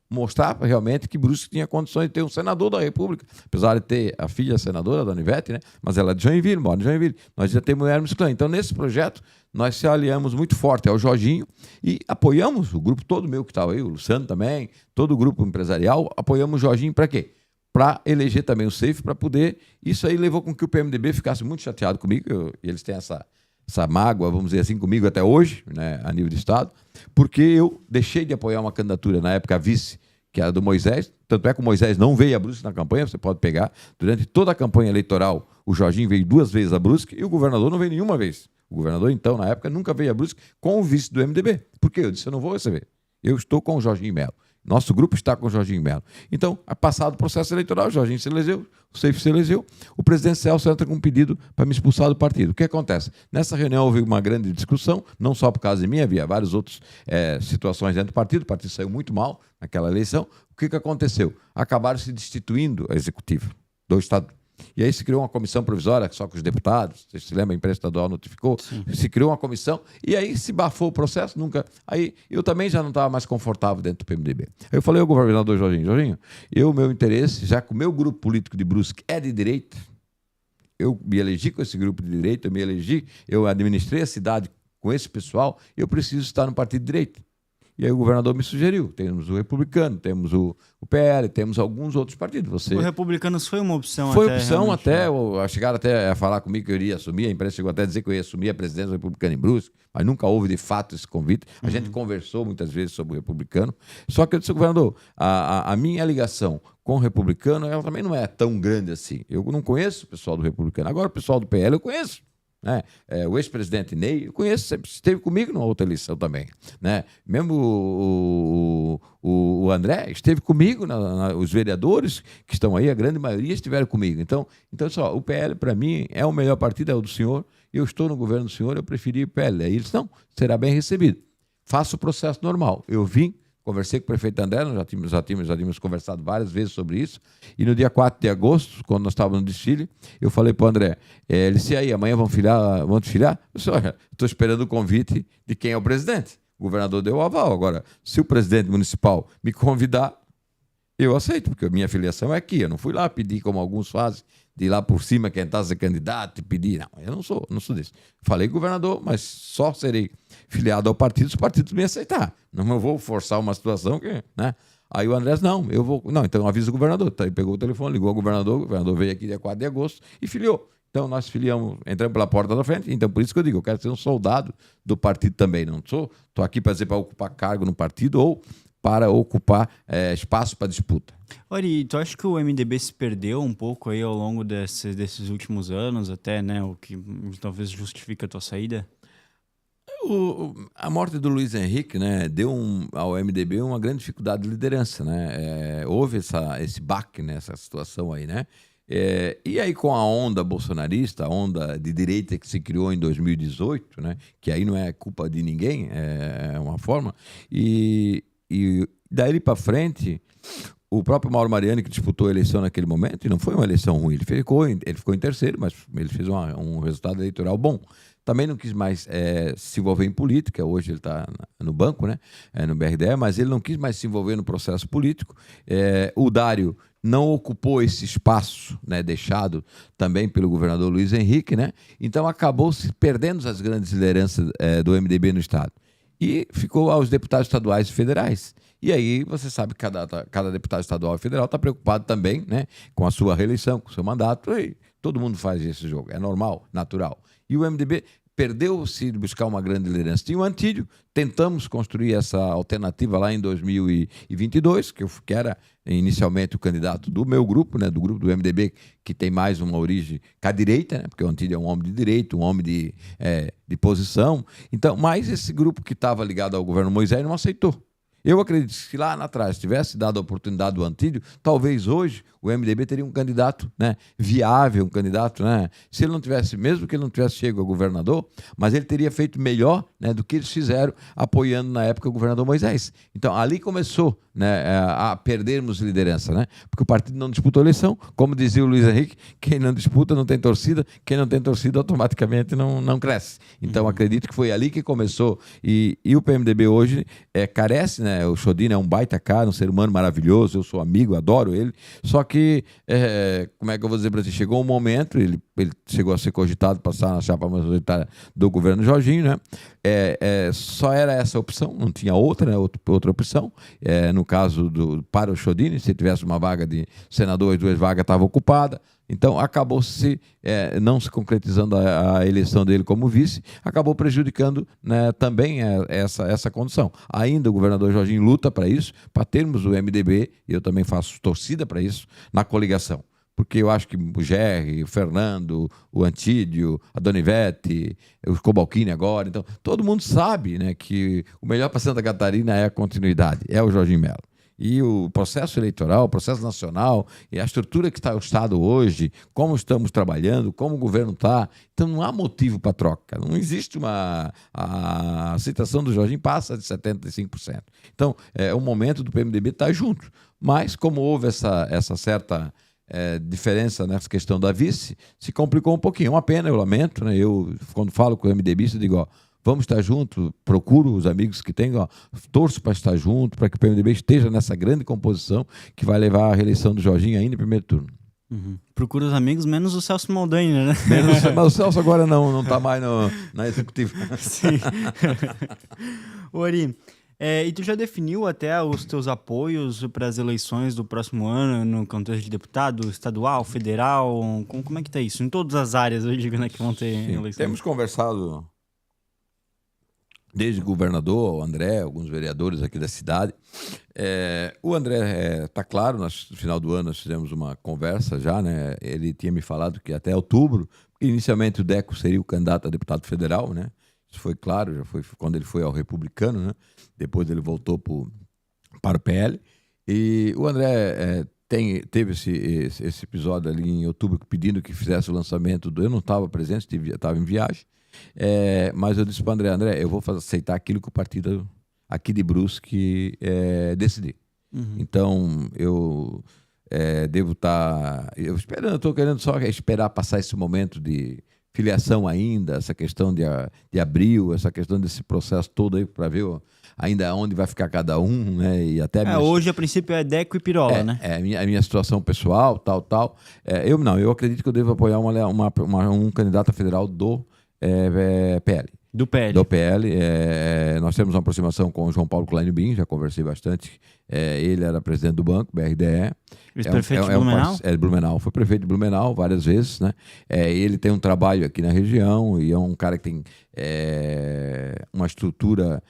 S2: mostrar realmente que Brusque tinha condições de ter um senador da República, apesar de ter a filha senadora, da Anivete, né? Mas ela é de Joinville, mora em Joinville. Nós já temos o Hermes Clã. Então, nesse projeto, nós se aliamos muito forte ao Jorginho e apoiamos o grupo todo meu que estava aí, o Luciano também, todo o grupo empresarial, apoiamos o Jorginho para quê? Para eleger também o SAFE, para poder... Isso aí levou com que o PMDB ficasse muito chateado comigo, e eles têm essa mágoa, vamos dizer assim, comigo até hoje, né, a nível de Estado, porque eu deixei de apoiar uma candidatura, na época, a vice, que era do Moisés, tanto é que o Moisés não veio a Brusque na campanha, você pode pegar, durante toda a campanha eleitoral, o Jorginho veio 2 vezes a Brusque e o governador não veio nenhuma vez. O governador, então, na época, nunca veio a Brusque com o vice do MDB. Por quê? Eu disse, eu não vou receber. Eu estou com o Jorginho Melo. Nosso grupo está com o Jorginho Melo. Então, passado o processo eleitoral, o Jorginho se elegeu, o SAFE se elegeu, o presidente Celso entra com um pedido para me expulsar do partido. O que acontece? Nessa reunião houve uma grande discussão, não só por causa de mim, havia várias outras situações dentro do partido saiu muito mal naquela eleição. O que aconteceu? Acabaram se destituindo a executiva do Estado. E aí se criou uma comissão provisória, só com os deputados, você se lembra, a imprensa estadual notificou, Sim. se criou uma comissão, e aí se bafou o processo, aí eu também já não estava mais confortável dentro do PMDB. Aí eu falei ao governador Jorginho, meu interesse, já que o meu grupo político de Brusque é de direita, eu me elegi com esse grupo de direita, eu administrei a cidade com esse pessoal, eu preciso estar no partido de direita. E aí o governador me sugeriu, temos o Republicano, temos o PL, temos alguns outros partidos.
S1: O Republicanos foi uma opção
S2: Foi opção até, chegaram até a falar comigo que eu iria assumir, a imprensa chegou até a dizer que eu ia assumir a presidência do Republicano em Brusque, mas nunca houve de fato esse convite. A gente conversou muitas vezes sobre o Republicano, só que eu disse, governador, a minha ligação com o Republicano, ela também não é tão grande assim. Eu não conheço o pessoal do Republicano, agora o pessoal do PL eu conheço. Né? O ex-presidente Ney, eu conheço, sempre esteve comigo numa outra eleição também. Né? Mesmo o André esteve comigo, os vereadores que estão aí, a grande maioria estiveram comigo. Então só, o PL para mim é o melhor partido, é o do senhor, eu estou no governo do senhor, eu preferi o PL. Aí eles, não, será bem recebido. Faça o processo normal. Eu vim, conversei com o prefeito André, nós já tínhamos conversado várias vezes sobre isso, e no dia 4 de agosto, quando nós estávamos no desfile, eu falei para o André, ele disse, aí, amanhã vão desfilar? Eu disse, olha, estou esperando o convite de quem é o presidente. O governador deu o aval. Agora, se o presidente municipal me convidar, eu aceito, porque a minha filiação é aqui. Eu não fui lá pedir, como alguns fazem, de ir lá por cima tentar ser candidato e pedir. Não, eu não sou desse. Falei, governador, mas só serei filiado ao partido se o partido me aceitar. Não vou forçar uma situação que... Né? Aí o André disse, não, eu vou... Não, então avisa o governador. Então, ele pegou o telefone, ligou ao governador, o governador veio aqui dia 4 de agosto e filiou. Então, nós filiamos, entramos pela porta da frente. Então, por isso que eu digo, eu quero ser um soldado do partido também. Não sou, estou aqui para ocupar cargo no partido ou para ocupar espaço para disputa.
S1: Ori, tu acha que o MDB se perdeu um pouco aí ao longo desses últimos anos até, né? O que talvez justifique a tua saída?
S2: A morte do Luiz Henrique, né, deu ao MDB uma grande dificuldade de liderança, né? Houve esse baque nessa situação aí, né? E aí com a onda bolsonarista, a onda de direita que se criou em 2018, né, que aí não é culpa de ninguém, é uma forma, e daí para frente o próprio Mauro Mariani, que disputou a eleição naquele momento, e não foi uma eleição ruim, ele ficou em terceiro, mas ele fez um resultado eleitoral bom. Também não quis mais se envolver em política, hoje ele está no banco, né? No BRDE, mas ele não quis mais se envolver no processo político. O Dário não ocupou esse espaço, né, deixado também pelo governador Luiz Henrique, né? Então acabou se perdendo as grandes lideranças do MDB no estado. E ficou aos deputados estaduais e federais. E aí você sabe que cada deputado estadual e federal está preocupado também, né, com a sua reeleição, com o seu mandato. E todo mundo faz esse jogo, é normal, natural. E o MDB perdeu-se de buscar uma grande liderança. Tinha o Antídio, tentamos construir essa alternativa lá em 2022, que era inicialmente o candidato do meu grupo, né, do grupo do MDB, que tem mais uma origem com a direita, né, porque o Antídio é um homem de direita, um homem de posição. Então, mas esse grupo que estava ligado ao governo Moisés não aceitou. Eu acredito que se lá atrás tivesse dado a oportunidade do Antídio, talvez hoje o MDB teria um candidato, né, viável, um candidato, né, se ele não tivesse, mesmo que ele não tivesse chego a governador, mas ele teria feito melhor, né, do que eles fizeram apoiando na época o governador Moisés. Então ali começou, né, a perdermos liderança, né, porque o partido não disputou a eleição, como dizia o Luiz Henrique, quem não disputa não tem torcida, quem não tem torcida automaticamente não cresce. Então acredito que foi ali que começou e o PMDB hoje carece, né, o Chodini é um baita cara, um ser humano maravilhoso, eu sou amigo, adoro ele, só que, como é que eu vou dizer para você, chegou um momento, ele chegou a ser cogitado passar na chapa majoritária do governo Jorginho, né? Só era essa opção, não tinha outra, né? outra opção, no caso para o Chodini, se tivesse uma vaga de senador, as 2 vagas estavam ocupadas. Então, acabou não se concretizando a eleição dele como vice, acabou prejudicando, né, também essa condição. Ainda o governador Jorginho luta para isso, para termos o MDB, e eu também faço torcida para isso, na coligação. Porque eu acho que o Gerry, o Fernando, o Antídio, a Dona Ivete, o Cobalcini agora, então, todo mundo sabe, né, que o melhor para Santa Catarina é a continuidade, é o Jorginho Melo. E o processo eleitoral, o processo nacional, e a estrutura que está o Estado hoje, como estamos trabalhando, como o governo está. Então não há motivo para troca. Não existe a aceitação do Jorginho passa de 75%. Então é o momento do PMDB estar junto. Mas como houve essa certa diferença nessa questão da vice, se complicou um pouquinho. É uma pena, eu lamento, né? Eu, quando falo com o MDBista, digo, ó, vamos estar juntos, procuro os amigos que tenho, ó, torço para estar junto, para que o PMDB esteja nessa grande composição que vai levar à reeleição do Jorginho ainda em primeiro turno.
S1: Uhum. Procura os amigos, menos o Celso Maldaner, né?
S2: Mas o Celso agora não está mais na executiva.
S1: Sim. Ori, e tu já definiu até os teus apoios para as eleições do próximo ano, no contexto de deputado, estadual, federal? Como é que tá isso? Em todas as áreas hoje, né, que vão ter eleições?
S2: Temos conversado desde o governador, o André, alguns vereadores aqui da cidade. O André está claro, no final do ano nós fizemos uma conversa já, né? Ele tinha me falado que até outubro, porque inicialmente o Deco seria o candidato a deputado federal, né? Isso foi claro, já foi quando ele foi ao Republicano, né? Depois ele voltou para o PL. E o André teve esse episódio ali em outubro pedindo que fizesse o lançamento eu não estava presente, estava em viagem. Mas eu disse para o André, eu vou aceitar aquilo que o partido aqui de Brusque decidir. Uhum. Então, eu devo estar... Eu estou querendo só esperar passar esse momento de filiação ainda, essa questão de abril, essa questão desse processo todo aí, para ver ainda onde vai ficar cada um, né? E até
S1: hoje, a princípio, é Deco e Pirola, né?
S2: A minha situação pessoal, tal. Eu acredito que eu devo apoiar um candidato a federal do PL.
S1: Do PL.
S2: Do PL. Nós temos uma aproximação com o João Paulo Kleinbin, já conversei bastante. Ele era presidente do banco, BRDE.
S1: Ex-prefeito de Blumenau?
S2: Blumenau. Foi prefeito de Blumenau várias vezes, né? Ele tem um trabalho aqui na região e é um cara que tem uma estrutura,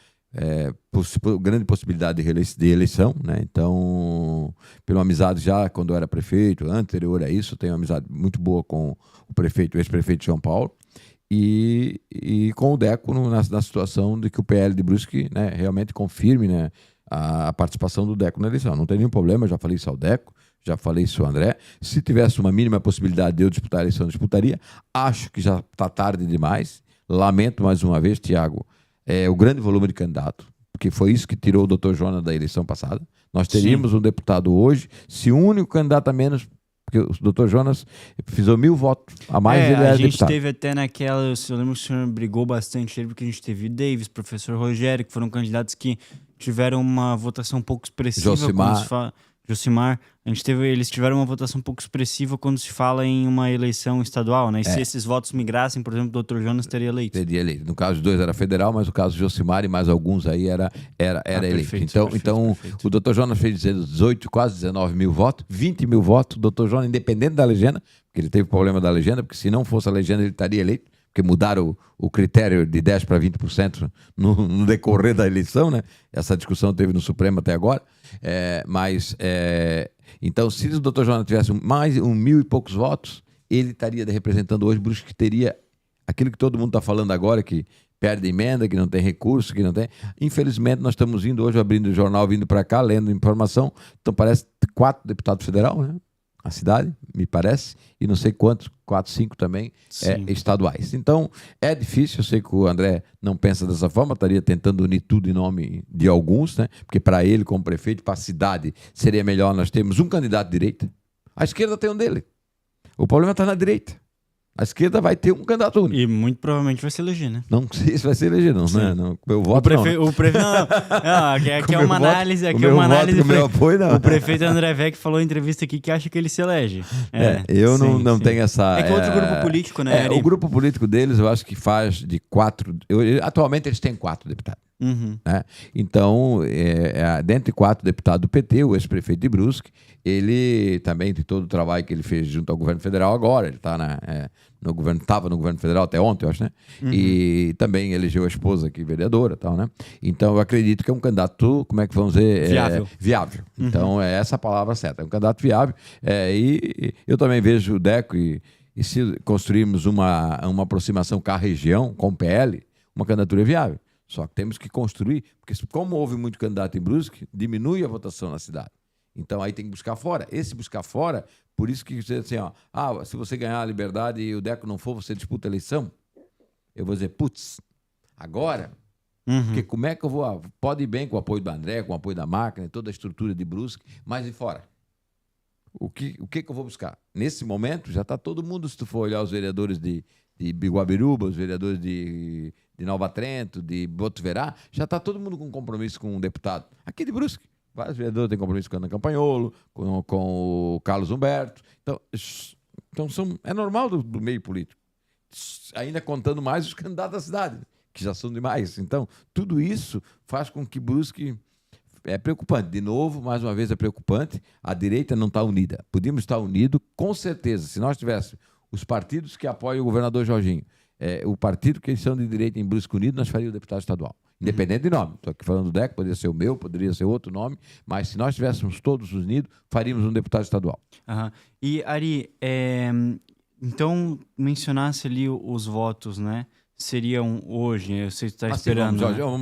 S2: grande possibilidade de eleição, né? Então, pela amizade já quando eu era prefeito, anterior a isso, tenho uma amizade muito boa com o ex-prefeito de São Paulo. E com o Deco na situação de que o PL de Brusque, né, realmente confirme, né, a participação do Deco na eleição. Não tem nenhum problema, já falei isso ao Deco, já falei isso ao André. Se tivesse uma mínima possibilidade de eu disputar a eleição, eu disputaria. Acho que já está tarde demais. Lamento mais uma vez, Tiago, o grande volume de candidato, porque foi isso que tirou o Dr. Jonas da eleição passada. Nós teríamos um deputado hoje, se o único candidato a menos, porque o doutor Jonas fez 1.000 votos a mais, ele era
S1: a gente
S2: deputado.
S1: teve até naquela, eu lembro que o senhor brigou bastante, porque a gente teve o Davis, professor Rogério, que foram candidatos que tiveram uma votação um pouco expressiva. Josimar, eles tiveram uma votação um pouco expressiva quando se fala em uma eleição estadual, né? E se esses votos migrassem, por exemplo, o Dr. Jonas teria eleito.
S2: Teria eleito. No caso dos dois era federal, mas o caso do Josimar e mais alguns aí era eleito. Então, o Dr. Jonas fez 18, quase 19 mil votos, 20 mil votos. O Dr. Jonas, independente da legenda, porque ele teve problema da legenda, porque se não fosse a legenda ele estaria eleito, porque mudaram o critério de 10% para 20% no decorrer da eleição, né? Essa discussão teve no Supremo até agora. Então, se o Dr. Jonas tivesse mais 1.000 e poucos votos, ele estaria representando hoje Brusque, que teria aquilo que todo mundo está falando agora, que perde emenda, que não tem recurso, que não tem... Infelizmente, nós estamos indo hoje, abrindo o jornal, vindo para cá, lendo informação. Então, parece 4 deputados federais, né? A cidade, me parece, e não sei quantos, 4, 5 também, estaduais. Então, é difícil, eu sei que o André não pensa dessa forma, estaria tentando unir tudo em nome de alguns, né? Porque para ele, como prefeito, para a cidade, seria melhor nós termos um candidato de direita. A esquerda tem um dele. O problema está na direita. A esquerda vai ter um candidato único.
S1: E muito provavelmente vai se eleger, né?
S2: Não sei se vai se eleger, não, né? Não, eu voto
S1: aqui é uma análise. Aqui é uma análise. O prefeito André Vec falou em entrevista aqui que acha que ele se elege.
S2: Eu não tenho essa...
S1: É que outro grupo político, né?
S2: O grupo político deles, eu acho que faz de 4... Atualmente eles têm 4 deputados.
S1: Uhum.
S2: Né? Então, dentre 4 deputados do PT, o ex-prefeito de Brusque, ele também tem todo o trabalho que ele fez junto ao governo federal agora, ele está estava no governo federal até ontem, eu acho, né? Uhum. E também elegeu a esposa aqui, vereadora e tal, né? Então, eu acredito que é um candidato, como é que vamos dizer? Viável.
S1: Uhum.
S2: Então, é essa a palavra certa, é um candidato viável. E eu também vejo o Deco, e se construirmos uma aproximação com a região, com o PL, uma candidatura viável. Só que temos que construir, porque como houve muito candidato em Brusque, diminui a votação na cidade. Então aí tem que buscar fora. Esse buscar fora, por isso que você assim, se você ganhar a Liberdade e o Deco não for, você disputa a eleição. Eu vou dizer, putz, agora, porque como é que eu vou? Pode ir bem com o apoio do André, com o apoio da máquina, toda a estrutura de Brusque, mas e fora? O que eu vou buscar? Nesse momento, já está todo mundo, se tu for olhar os vereadores de Biguabiruba, os vereadores de Nova Trento, de Botuverá, já está todo mundo com compromisso com um deputado. Aqui de Brusque, vários vereadores têm compromisso com o Ana Campanholo, com o Carlos Humberto. Então é normal do meio político. Ainda contando mais os candidatos da cidade, que já são demais. Então, tudo isso faz com que Brusque... É preocupante. De novo, mais uma vez é preocupante. A direita não está unida. Podíamos estar unidos, com certeza, se nós tivéssemos os partidos que apoiam o governador Jorginho, o partido que eles são de direita em Brusque unido, nós faríamos o deputado estadual. Independente de nome. Estou aqui falando do DEC, poderia ser o meu, poderia ser outro nome, mas se nós estivéssemos todos unidos, faríamos um deputado estadual.
S1: Uhum. E, Ari, então mencionasse ali os votos, né? Seriam hoje, você está esperando...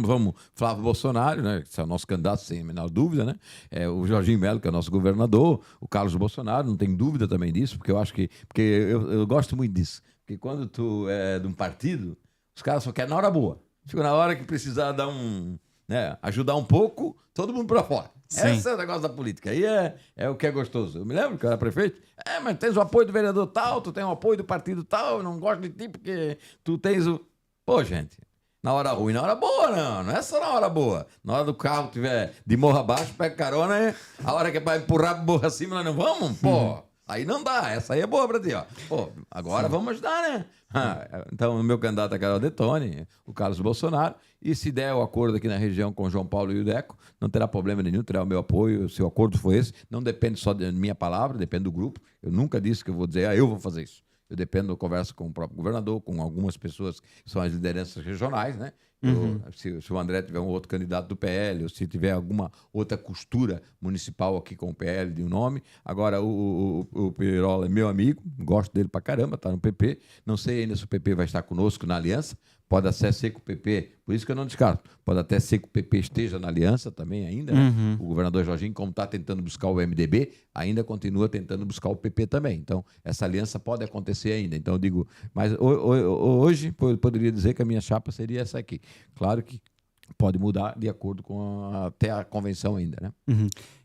S2: Vamos, Flávio Bolsonaro, né, que é o nosso candidato, sem a menor dúvida, né? O Jorginho Melo, que é o nosso governador, o Carlos Bolsonaro, não tem dúvida também disso, porque eu acho que... Porque eu gosto muito disso. Porque quando tu é de um partido, os caras só querem na hora boa. Chega na hora que precisar dar ajudar um pouco, todo mundo para fora. Sim. Esse é o negócio da política. Aí é o que é gostoso. Eu me lembro que eu era prefeito. Mas tens o apoio do vereador tal, tu tem o apoio do partido tal, eu não gosto de ti porque tu tens o... Pô, gente, na hora ruim, na hora boa, não é só na hora boa. Na hora do carro tiver de morro abaixo, pega carona, a hora que é pra empurrar pro morro acima, nós não vamos? Pô, aí não dá. Essa aí é boa pra ti, ó. Pô, agora vamos ajudar, né? Então, o meu candidato é Carol Detone, o Carlos Bolsonaro, e se der o acordo aqui na região com o João Paulo e o Deco, não terá problema nenhum, terá o meu apoio, se o acordo for esse, não depende só da minha palavra, depende do grupo. Eu nunca disse que eu vou dizer, eu vou fazer isso. Eu dependo, eu converso com o próprio governador, com algumas pessoas que são as lideranças regionais, né? Se o André tiver um outro candidato do PL, ou se tiver alguma outra costura municipal aqui com o PL de um nome. Agora, o Pirola é meu amigo, gosto dele pra caramba, tá no PP. Não sei ainda se o PP vai estar conosco na aliança. Pode até ser que o PP, por isso que eu não descarto, pode até ser que o PP esteja na aliança também ainda. Né? O governador Jorginho, como está tentando buscar o MDB, ainda continua tentando buscar o PP também. Então, essa aliança pode acontecer ainda. Então, eu digo, mas hoje eu poderia dizer que a minha chapa seria essa aqui. Claro que pode mudar de acordo com até a convenção ainda, né?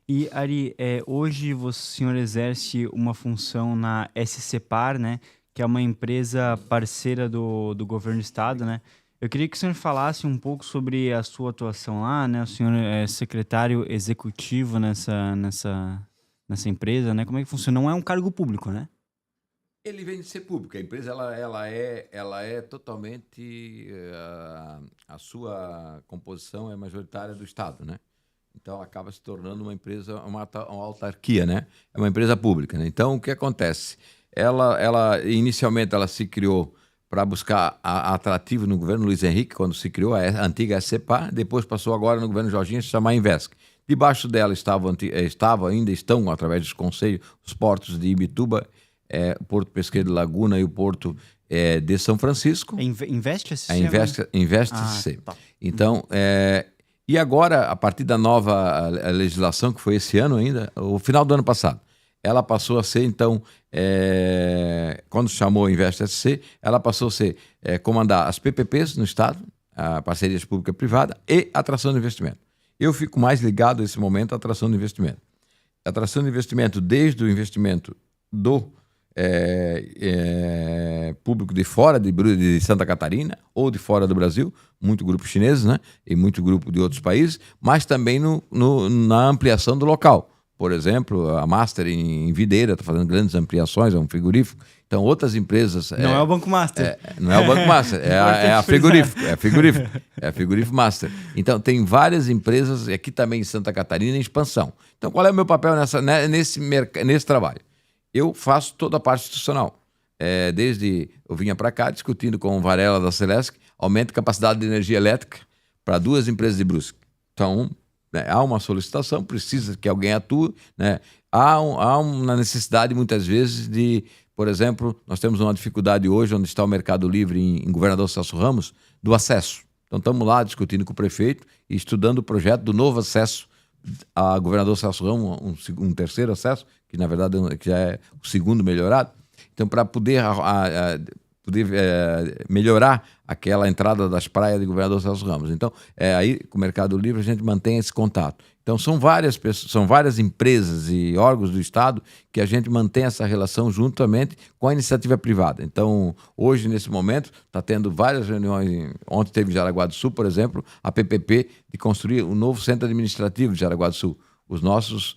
S1: E, Ari, hoje o senhor exerce uma função na SCPar, né? Que é uma empresa parceira do governo do estado, né? Eu queria que o senhor falasse um pouco sobre a sua atuação lá, né? O senhor é secretário executivo nessa empresa, né? Como é que funciona? Não é um cargo público, né?
S2: Ele vem de ser público. A empresa ela é totalmente a sua composição é majoritária do Estado, né? Então ela acaba se tornando uma empresa, uma autarquia, né? É uma empresa pública, né? Então o que acontece? Ela inicialmente ela se criou para buscar atrativo no governo Luiz Henrique, quando se criou a antiga SCPar, depois passou agora no governo Jorginho a se chamar Invesc. Debaixo dela ainda estão, através dos conselhos, os portos de Ibituba, o Porto Pesqueiro de Laguna e o Porto de São Francisco.
S1: Investe SC?
S2: Investe SC.
S1: Tá.
S2: Então, e agora, a partir da nova legislação, que foi esse ano ainda, o final do ano passado, ela passou a ser, então, quando chamou Investe SC, ela passou a ser comandar as PPPs no Estado, parcerias pública-privada, e atração de investimento. Eu fico mais ligado nesse momento à atração de investimento. A atração de investimento, desde o investimento do público de fora de Santa Catarina ou de fora do Brasil, muito grupo chinês, né? E muito grupo de outros países, mas também na ampliação do local. Por exemplo, a Master em Videira está fazendo grandes ampliações, é um frigorífico. Então, outras empresas...
S1: Não é o Banco Master.
S2: Não é o Banco Master, é a frigorífico. É a frigorífico Master. Então, tem várias empresas, aqui também em Santa Catarina, em expansão. Então, qual é o meu papel nesse trabalho? Eu faço toda a parte institucional. Desde eu vinha para cá discutindo com o Varela da Celesc, aumento de capacidade de energia elétrica para 2 empresas de Brusque. Então, há uma solicitação, precisa que alguém atue, né? Há uma necessidade, muitas vezes, de, por exemplo, nós temos uma dificuldade hoje, onde está o Mercado Livre em Governador Celso Ramos, do acesso. Então, estamos lá discutindo com o prefeito e estudando o projeto do novo acesso a Governador Celso Ramos, um terceiro acesso, que na verdade que já é o segundo melhorado. Então, para poder melhorar aquela entrada das praias de Governador Celso Ramos. Então, aí com o Mercado Livre a gente mantém esse contato. Então, são várias empresas e órgãos do Estado que a gente mantém essa relação juntamente com a iniciativa privada. Então, hoje, nesse momento, está tendo várias reuniões. Ontem teve em Jaraguá do Sul, por exemplo, a PPP de construir um novo centro administrativo de Jaraguá do Sul. Os nossos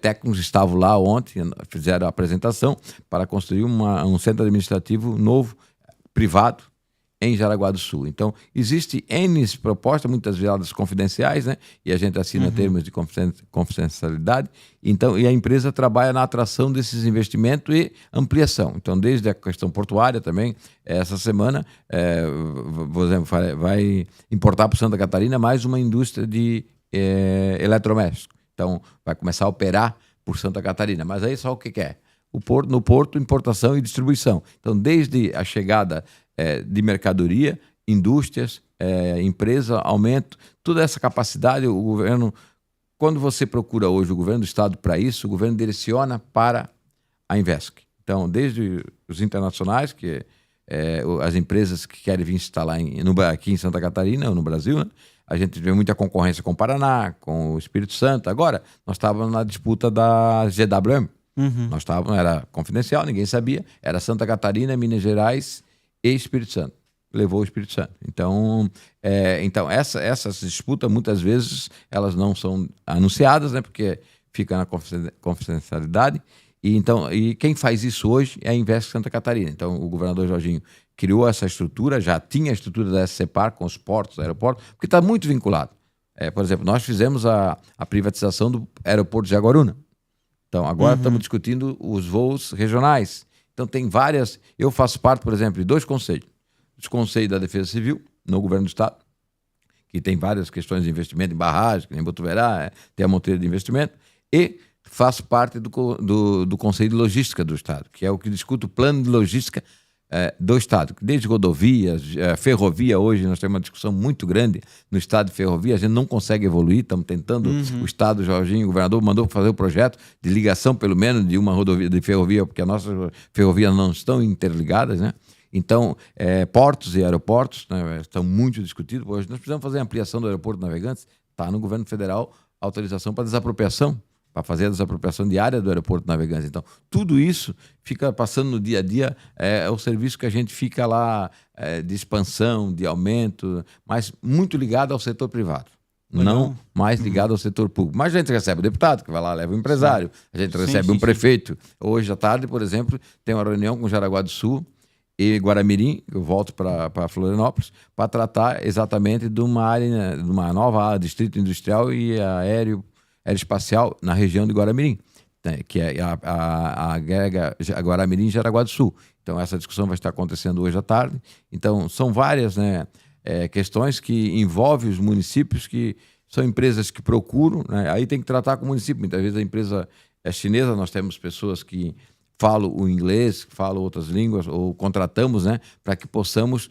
S2: técnicos estavam lá ontem, fizeram a apresentação para construir um centro administrativo novo, privado, em Jaraguá do Sul. Então, existe N propostas, muitas vezes confidenciais, né? E a gente assina termos de confidencialidade. Então, e a empresa trabalha na atração desses investimentos e ampliação. Então, desde a questão portuária também, essa semana, por exemplo, vai importar para Santa Catarina mais uma indústria de eletrodoméstico. Então, vai começar a operar por Santa Catarina. Mas aí só o que é? No porto, importação e distribuição. Então, desde a chegada de mercadoria, indústrias, empresa, aumento, toda essa capacidade, o governo, quando você procura hoje o governo do Estado para isso, o governo direciona para a Invesc. Então, desde os internacionais, que as empresas que querem vir instalar aqui em Santa Catarina ou no Brasil, né? A gente vê muita concorrência com o Paraná, com o Espírito Santo. Agora, nós estávamos na disputa da GWM. Nós estávamos, era confidencial, ninguém sabia. Era Santa Catarina, Minas Gerais e Espírito Santo. Levou o Espírito Santo. Então essas disputas, muitas vezes, elas não são anunciadas, né? Porque fica na confidencialidade. E quem faz isso hoje é a Invesc Santa Catarina. Então, o governador Jorginho criou essa estrutura, já tinha a estrutura da SCPar com os portos, aeroportos, porque está muito vinculado. Por exemplo, nós fizemos a privatização do aeroporto de Jaguaruna. Então, agora estamos discutindo os voos regionais. Então, tem várias... Eu faço parte, por exemplo, de 2 conselhos. O Conselho da Defesa Civil, no Governo do Estado, que tem várias questões de investimento em barragem, em Botuverá, tem a Monteiro de Investimento, e faço parte do Conselho de Logística do Estado, que é o que discute o plano de logística do Estado, desde rodovias, ferrovia. Hoje nós temos uma discussão muito grande no Estado de ferrovia, a gente não consegue evoluir, estamos tentando, o Estado, Jorginho, o governador, mandou fazer o projeto de ligação, pelo menos, de uma rodovia de ferrovia, porque as nossas ferrovias não estão interligadas, né? Então, portos e aeroportos, né, estão muito discutidos. Hoje nós precisamos fazer a ampliação do aeroporto de Navegantes, está no governo federal autorização para desapropriação, para fazer a desapropriação diária do aeroporto Navegantes. Então, tudo isso fica passando no dia a dia, é o serviço que a gente fica lá de expansão, de aumento, mas muito ligado ao setor privado. Não mais ligado ao setor público. Mas a gente recebe o deputado, que vai lá, leva o empresário. A gente recebe um prefeito. Hoje à tarde, por exemplo, tem uma reunião com Jaraguá do Sul e Guaramirim, eu volto para Florianópolis, para tratar exatamente de uma área, de uma nova área, distrito industrial e aeroespacial na região de Guaramirim, que é a Guaramirim e Jaraguá do Sul. Então, essa discussão vai estar acontecendo hoje à tarde. Então, são várias, questões que envolvem os municípios, que são empresas que procuram, aí tem que tratar com o município. Muitas vezes a empresa é chinesa, nós temos pessoas que falam o inglês, que falam outras línguas, ou contratamos, para que possamos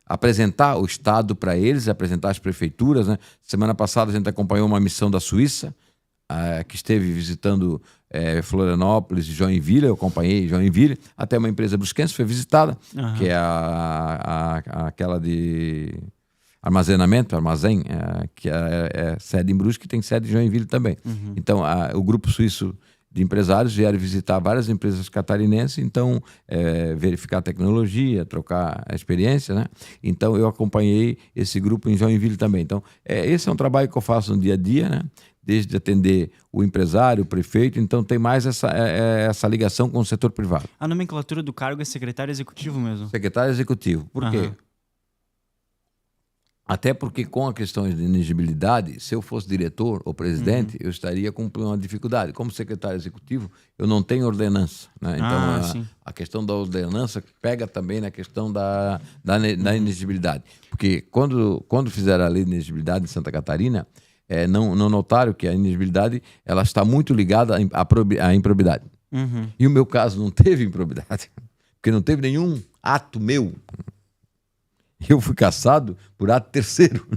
S2: apresentar o Estado para eles, apresentar as prefeituras. Semana passada a gente acompanhou uma missão da Suíça, que esteve visitando Florianópolis e Joinville. Eu acompanhei Joinville, até uma empresa brusquense foi visitada, que é aquela de armazém, que é sede em Brusque, tem sede em Joinville também. Então, o grupo suíço de empresários vieram visitar várias empresas catarinenses, então verificar a tecnologia, trocar a experiência, Então eu acompanhei esse grupo em Joinville também. Então esse é um trabalho que eu faço no dia a dia, desde atender o empresário, o prefeito. Então tem mais essa ligação com o setor privado.
S1: A nomenclatura do cargo é secretário executivo mesmo?
S2: Secretário executivo. Por quê? Até porque com a questão de inegibilidade, se eu fosse diretor ou presidente, eu estaria com uma dificuldade. Como secretário executivo, eu não tenho ordenança. Então, a questão da ordenança pega também na questão da inegibilidade. Porque quando fizeram a lei de inegibilidade em Santa Catarina, não notaram que a inegibilidade ela está muito ligada à improbidade. E o meu caso não teve improbidade, porque não teve nenhum ato meu. Eu fui cassado por ato terceiro.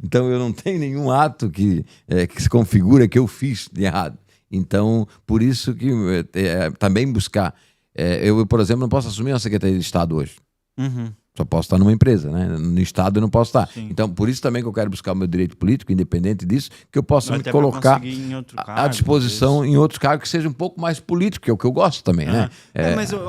S2: Então, eu não tenho nenhum ato que se configura que eu fiz de errado. Então, por isso que também buscar... eu, por exemplo, não posso assumir uma Secretaria de Estado hoje. Só posso estar numa empresa, No Estado eu não posso estar. Sim. Então, por isso também que eu quero buscar o meu direito político, independente disso, que eu possa me colocar à disposição em outros cargos que seja um pouco mais político, que é o que eu gosto também,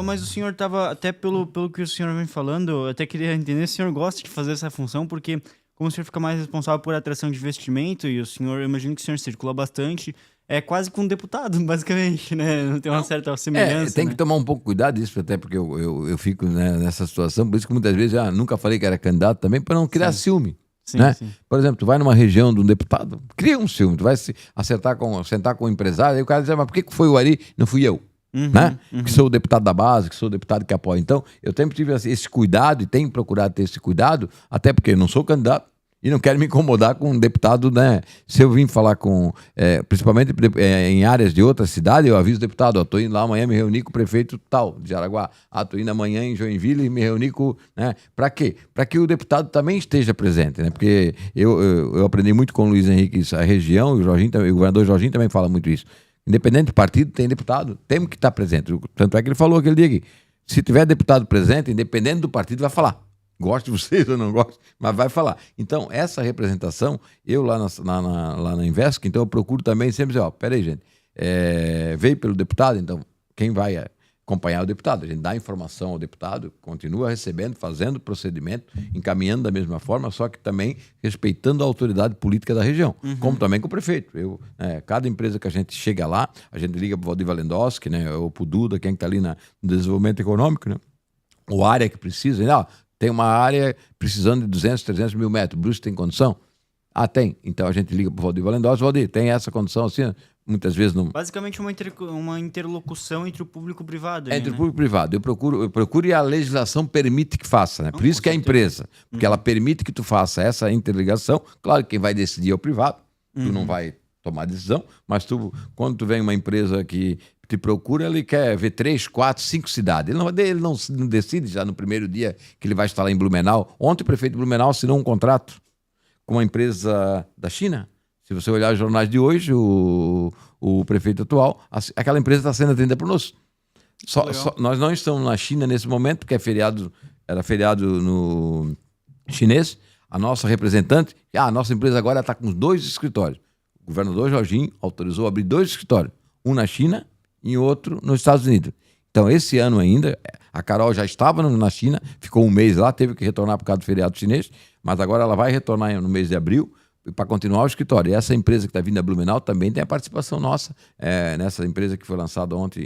S1: Mas o senhor estava, até pelo que o senhor vem falando, eu até queria entender se o senhor gosta de fazer essa função, porque como o senhor fica mais responsável por atração de investimento, e o senhor, eu imagino que o senhor circula bastante, é quase com um deputado, basicamente, Não tem uma certa semelhança.
S2: Tem que tomar um pouco cuidado disso, até porque eu fico nessa situação, por isso que muitas vezes nunca falei que era candidato também, para não criar ciúme. Sim. Por exemplo, tu vai numa região de um deputado, cria um ciúme, tu vai sentar com um empresário, aí o cara diz, mas por que foi o Ari, não fui eu? Que sou o deputado da base, que sou o deputado que apoia. Então, eu sempre tive esse cuidado e tenho procurado ter esse cuidado, até porque eu não sou candidato, e não quero me incomodar com um deputado, Se eu vim falar principalmente em áreas de outra cidade, eu aviso o deputado, estou indo lá amanhã me reunir com o prefeito tal, de Jaraguá. Estou indo amanhã em Joinville e me reunir com... Para quê? Para que o deputado também esteja presente, Porque eu aprendi muito com o Luiz Henrique a região, e o governador Jorginho também fala muito isso. Independente do partido, tem deputado, temos que estar presente. Tanto é que ele falou aquele dia que se tiver deputado presente, independente do partido, vai falar. Gosto de vocês ou não gosto, mas vai falar. Então, essa representação, eu lá na Invesc, então eu procuro também sempre dizer, peraí, gente, veio pelo deputado, então quem vai acompanhar o deputado? A gente dá informação ao deputado, continua recebendo, fazendo procedimento, encaminhando da mesma forma, só que também respeitando a autoridade política da região, como também com o prefeito. Cada empresa que a gente chega lá, a gente liga para o Valdir Valendowski, ou para o Duda, quem está ali no desenvolvimento econômico, ou área que precisa, tem uma área precisando de 200, 300 mil metros. Brusque tem condição? Tem. Então a gente liga para o Valdir Valendowski. Valdir, tem essa condição assim? Muitas vezes não...
S1: Basicamente uma interlocução entre o público e o privado.
S2: Entre o público e o privado. Eu procuro e a legislação permite que faça. Por isso que é a empresa. Porque ela permite que tu faça essa interligação. Claro que quem vai decidir é o privado. Tu não vai tomar decisão. Mas quando tu vem uma empresa que te procura, ele quer ver 3, 4, 5 cidades. Ele não decide já no primeiro dia que ele vai estar lá em Blumenau. Ontem o prefeito de Blumenau assinou um contrato com uma empresa da China. Se você olhar os jornais de hoje, o prefeito atual, aquela empresa está sendo atendida por nós. Nós não estamos na China nesse momento, porque era feriado no chinês. A nossa representante, a nossa empresa agora está com 2 escritórios. O governador Jorginho autorizou abrir 2 escritórios, um na China e outro nos Estados Unidos. Então, esse ano ainda, a Carol já estava na China, ficou um mês lá, teve que retornar por causa do feriado chinês, mas agora ela vai retornar no mês de abril para continuar o escritório. E essa empresa que está vindo a Blumenau também tem a participação nossa nessa empresa que foi lançada ontem,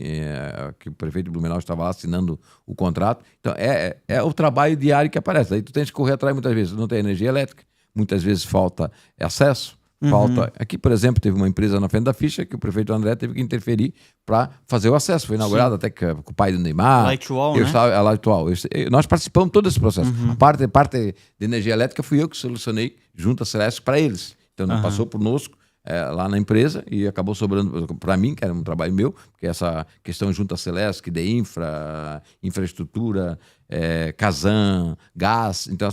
S2: que o prefeito de Blumenau estava lá assinando o contrato. Então, é o trabalho diário que aparece. Aí tu tens que correr atrás muitas vezes. Não tem energia elétrica, muitas vezes falta acesso. Falta. Aqui, por exemplo, teve uma empresa na frente da ficha que o prefeito André teve que interferir para fazer o acesso. Foi inaugurado até com o pai do Neymar.
S1: Lightwall,
S2: né? A Lightwall. Nós participamos de todo esse processo. A parte de energia elétrica fui eu que solucionei junto à Celeste para eles. Então, não passou por nós lá na empresa e acabou sobrando para mim, que era um trabalho meu, porque essa questão junto à Celeste, que de infraestrutura, Casan, gás, então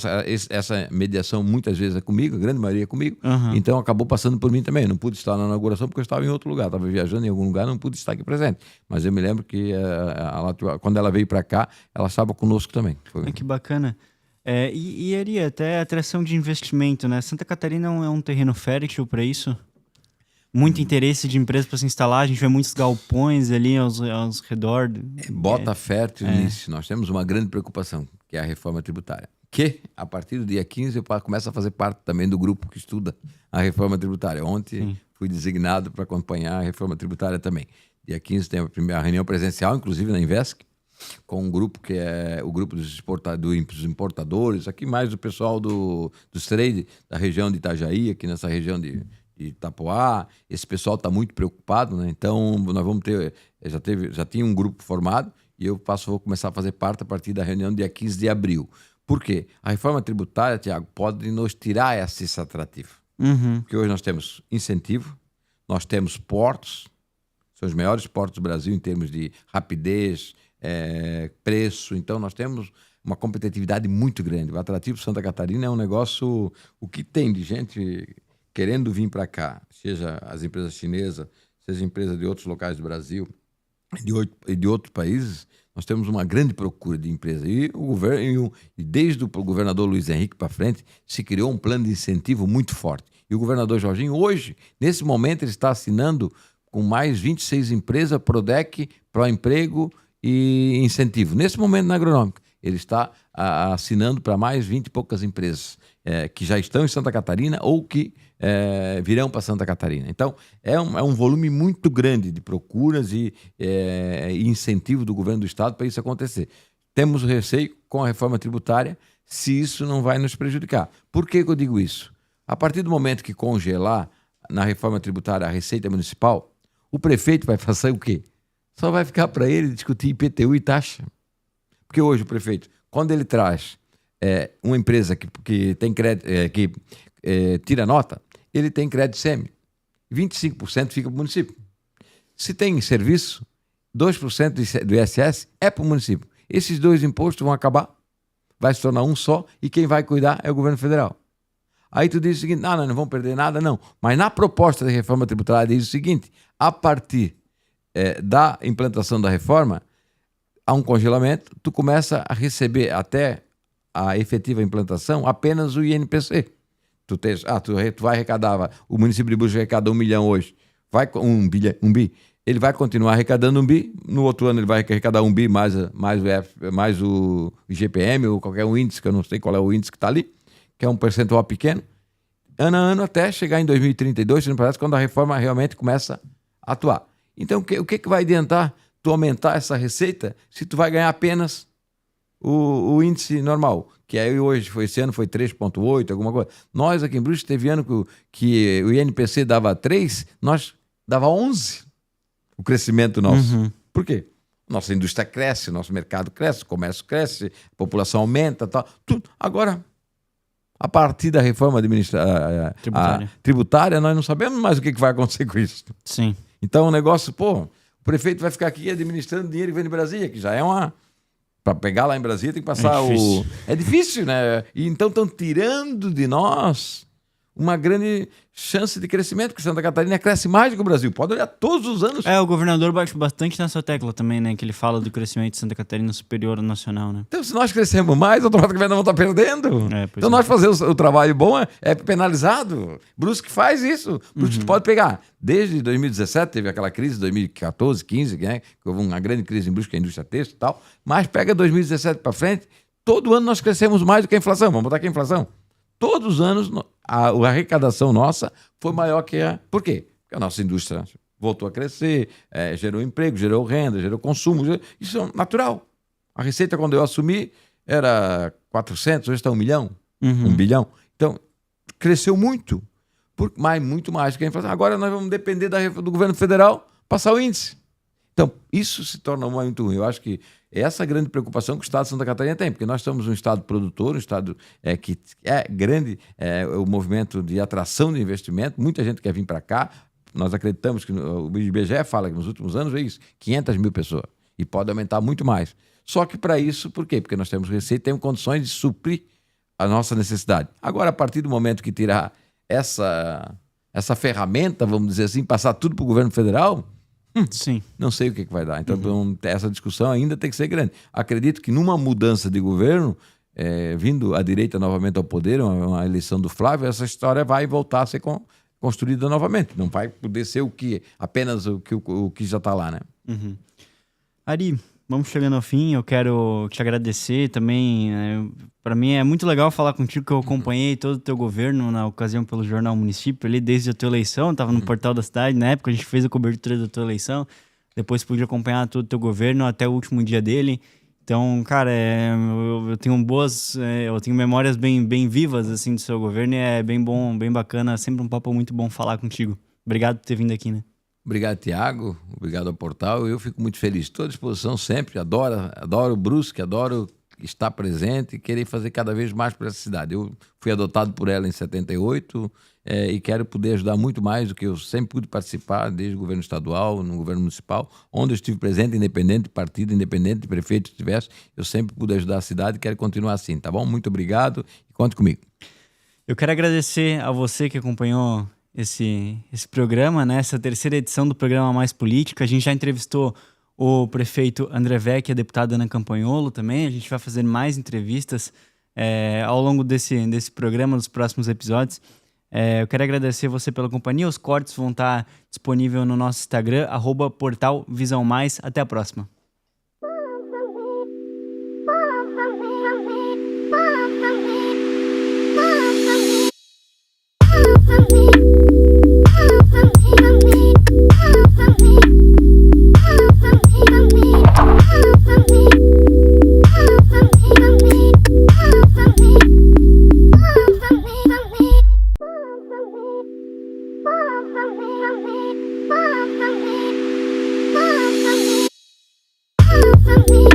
S2: essa mediação muitas vezes é comigo, a grande maioria é comigo, então acabou passando por mim também. Eu não pude estar na inauguração porque eu estava em outro lugar, estava viajando em algum lugar, não pude estar aqui presente, mas eu me lembro que quando ela veio para cá, ela estava conosco também.
S1: Que bacana. E Ari, até atração de investimento, né? Santa Catarina é um terreno fértil para isso? Muito interesse de empresas para se instalar, a gente vê muitos galpões ali aos redor.
S2: Bota fértil nisso. Nós temos uma grande preocupação, que é a reforma tributária. Que, a partir do dia 15, eu começo a fazer parte também do grupo que estuda a reforma tributária. Ontem fui designado para acompanhar a reforma tributária também. Dia 15 tem a primeira reunião presencial, inclusive na Invesc, com um grupo que é o grupo dos importadores, aqui mais o pessoal dos trade, da região de Itajaí, aqui nessa região de Itapoá. Esse pessoal está muito preocupado, né? Então nós vamos ter, já tinha um grupo formado e eu vou começar a fazer parte a partir da reunião dia 15 de abril. Por quê? A reforma tributária, Tiago, pode nos tirar esse atrativo. Porque hoje nós temos incentivo, nós temos portos, são os maiores portos do Brasil em termos de rapidez, preço, então nós temos uma competitividade muito grande. O atrativo Santa Catarina é um negócio, o que tem de gente querendo vir para cá, seja as empresas chinesas, seja empresas de outros locais do Brasil e de outros países, nós temos uma grande procura de empresas. E o governo, desde o governador Luiz Henrique para frente, se criou um plano de incentivo muito forte. E o governador Jorginho, hoje, nesse momento, ele está assinando com mais 26 empresas, Prodec, Proemprego e incentivo. Nesse momento, na Agronômica, ele está assinando para mais 20 e poucas empresas que já estão em Santa Catarina ou que virão para Santa Catarina. Então, é um volume muito grande de procuras e incentivo do governo do Estado para isso acontecer. Temos receio com a reforma tributária se isso não vai nos prejudicar. Por que eu digo isso? A partir do momento que congelar na reforma tributária a receita municipal, o prefeito vai fazer o quê? Só vai ficar para ele discutir IPTU e taxa. Porque hoje o prefeito, quando ele traz uma empresa que tem crédito, que tira nota, ele tem crédito SEMI. 25% fica para o município. Se tem serviço, 2% do ISS é para o município. Esses 2 impostos vão acabar, vai se tornar um só, e quem vai cuidar é o governo federal. Aí tu diz o seguinte, não vão perder nada, não. Mas na proposta de reforma tributária diz o seguinte, a partir da implantação da reforma, há um congelamento, tu começa a receber até a efetiva implantação apenas o INPC. Tu vai arrecadar, o município de Búzios arrecada 1 milhão hoje, vai com 1 bi, ele vai continuar arrecadando 1 bi, no outro ano ele vai arrecadar 1 bi mais o IGPM ou qualquer um índice, que eu não sei qual é o índice que está ali, que é um percentual pequeno, ano a ano até chegar em 2032, se não parece, quando a reforma realmente começa a atuar. Então, o que vai adiantar tu aumentar essa receita se tu vai ganhar apenas o índice normal, que aí hoje, esse ano foi 3,8, alguma coisa. Nós aqui em Brusque teve ano que o INPC dava 3, nós dava 11 o crescimento nosso. Por quê? Nossa indústria cresce, nosso mercado cresce, o comércio cresce, a população aumenta, tal, tudo. Agora, a partir da reforma tributária, nós não sabemos mais o que vai acontecer com isso.
S1: Sim.
S2: Então o negócio, o prefeito vai ficar aqui administrando dinheiro que vem de Brasília, que já é uma... Para pegar lá em Brasília tem que passar
S1: É difícil,
S2: né? E então estão tirando de nós uma grande chance de crescimento, porque Santa Catarina cresce mais do que o Brasil. Pode olhar todos os anos.
S1: O governador bate bastante nessa tecla também, né? Que ele fala do crescimento de Santa Catarina superior ao nacional, né?
S2: Então, se nós crescemos mais, automaticamente nós vamos estar perdendo. Então, nós fazemos o trabalho bom é penalizado. Brusque faz isso. Brusque pode pegar. Desde 2017, teve aquela crise, 2014, 15, né? Que houve uma grande crise em Brusque, a indústria têxtil e tal. Mas pega 2017 para frente, todo ano nós crescemos mais do que a inflação. Vamos botar aqui a inflação. Todos os anos, a arrecadação nossa foi maior que a... Por quê? Porque a nossa indústria voltou a crescer, gerou emprego, gerou renda, gerou consumo. Isso é natural. A receita, quando eu assumi, era 400, hoje está 1 milhão, 1 bilhão. Então, cresceu muito, mas muito mais do que a inflação. Agora nós vamos depender do governo federal passar o índice. Então, isso se torna muito ruim. Eu acho que essa é a grande preocupação que o Estado de Santa Catarina tem, porque nós somos um Estado produtor, um Estado que é grande, o movimento de atração de investimento, muita gente quer vir para cá. Nós acreditamos que o IBGE fala que nos últimos anos veio 500 mil pessoas e pode aumentar muito mais. Só que para isso, por quê? Porque nós temos receita e temos condições de suprir a nossa necessidade. Agora, a partir do momento que tirar essa ferramenta, vamos dizer assim, passar tudo para o governo federal...
S1: Sim.
S2: Não sei o que vai dar. Então, essa discussão ainda tem que ser grande. Acredito que numa mudança de governo, vindo a direita novamente ao poder, uma eleição do Flávio, essa história vai voltar a ser construída novamente. Não vai poder ser apenas o que já está lá, né?
S1: Ari, vamos chegando ao fim. Eu quero te agradecer também. Para mim é muito legal falar contigo, que eu acompanhei todo o teu governo na ocasião pelo Jornal Município, ali desde a tua eleição, estava no Portal da Cidade, na época a gente fez a cobertura da tua eleição, depois pude acompanhar todo o teu governo até o último dia dele. Então, cara, eu tenho eu tenho memórias bem vivas assim do seu governo, e é bem bom, bem bacana, sempre um papo muito bom falar contigo. Obrigado por ter vindo aqui, né?
S2: Obrigado, Tiago. Obrigado ao Portal. Eu fico muito feliz. Estou à disposição sempre. Adoro o Brusque, adoro estar presente e querer fazer cada vez mais para essa cidade. Eu fui adotado por ela em 78 e quero poder ajudar muito mais do que eu sempre pude participar, desde o governo estadual, no governo municipal, onde eu estive presente, independente de partido, independente de prefeito que estivesse, eu sempre pude ajudar a cidade e quero continuar assim, tá bom? Muito obrigado e conte comigo.
S1: Eu quero agradecer a você que acompanhou esse programa, né? Essa terceira edição do programa Mais Política. A gente já entrevistou o prefeito André Vecchi e a deputada Ana Campanholo também. A gente vai fazer mais entrevistas ao longo desse programa, nos próximos episódios. Eu quero agradecer você pela companhia. Os cortes vão estar disponíveis no nosso Instagram, @portalvisãomais. Até a próxima.
S3: For me.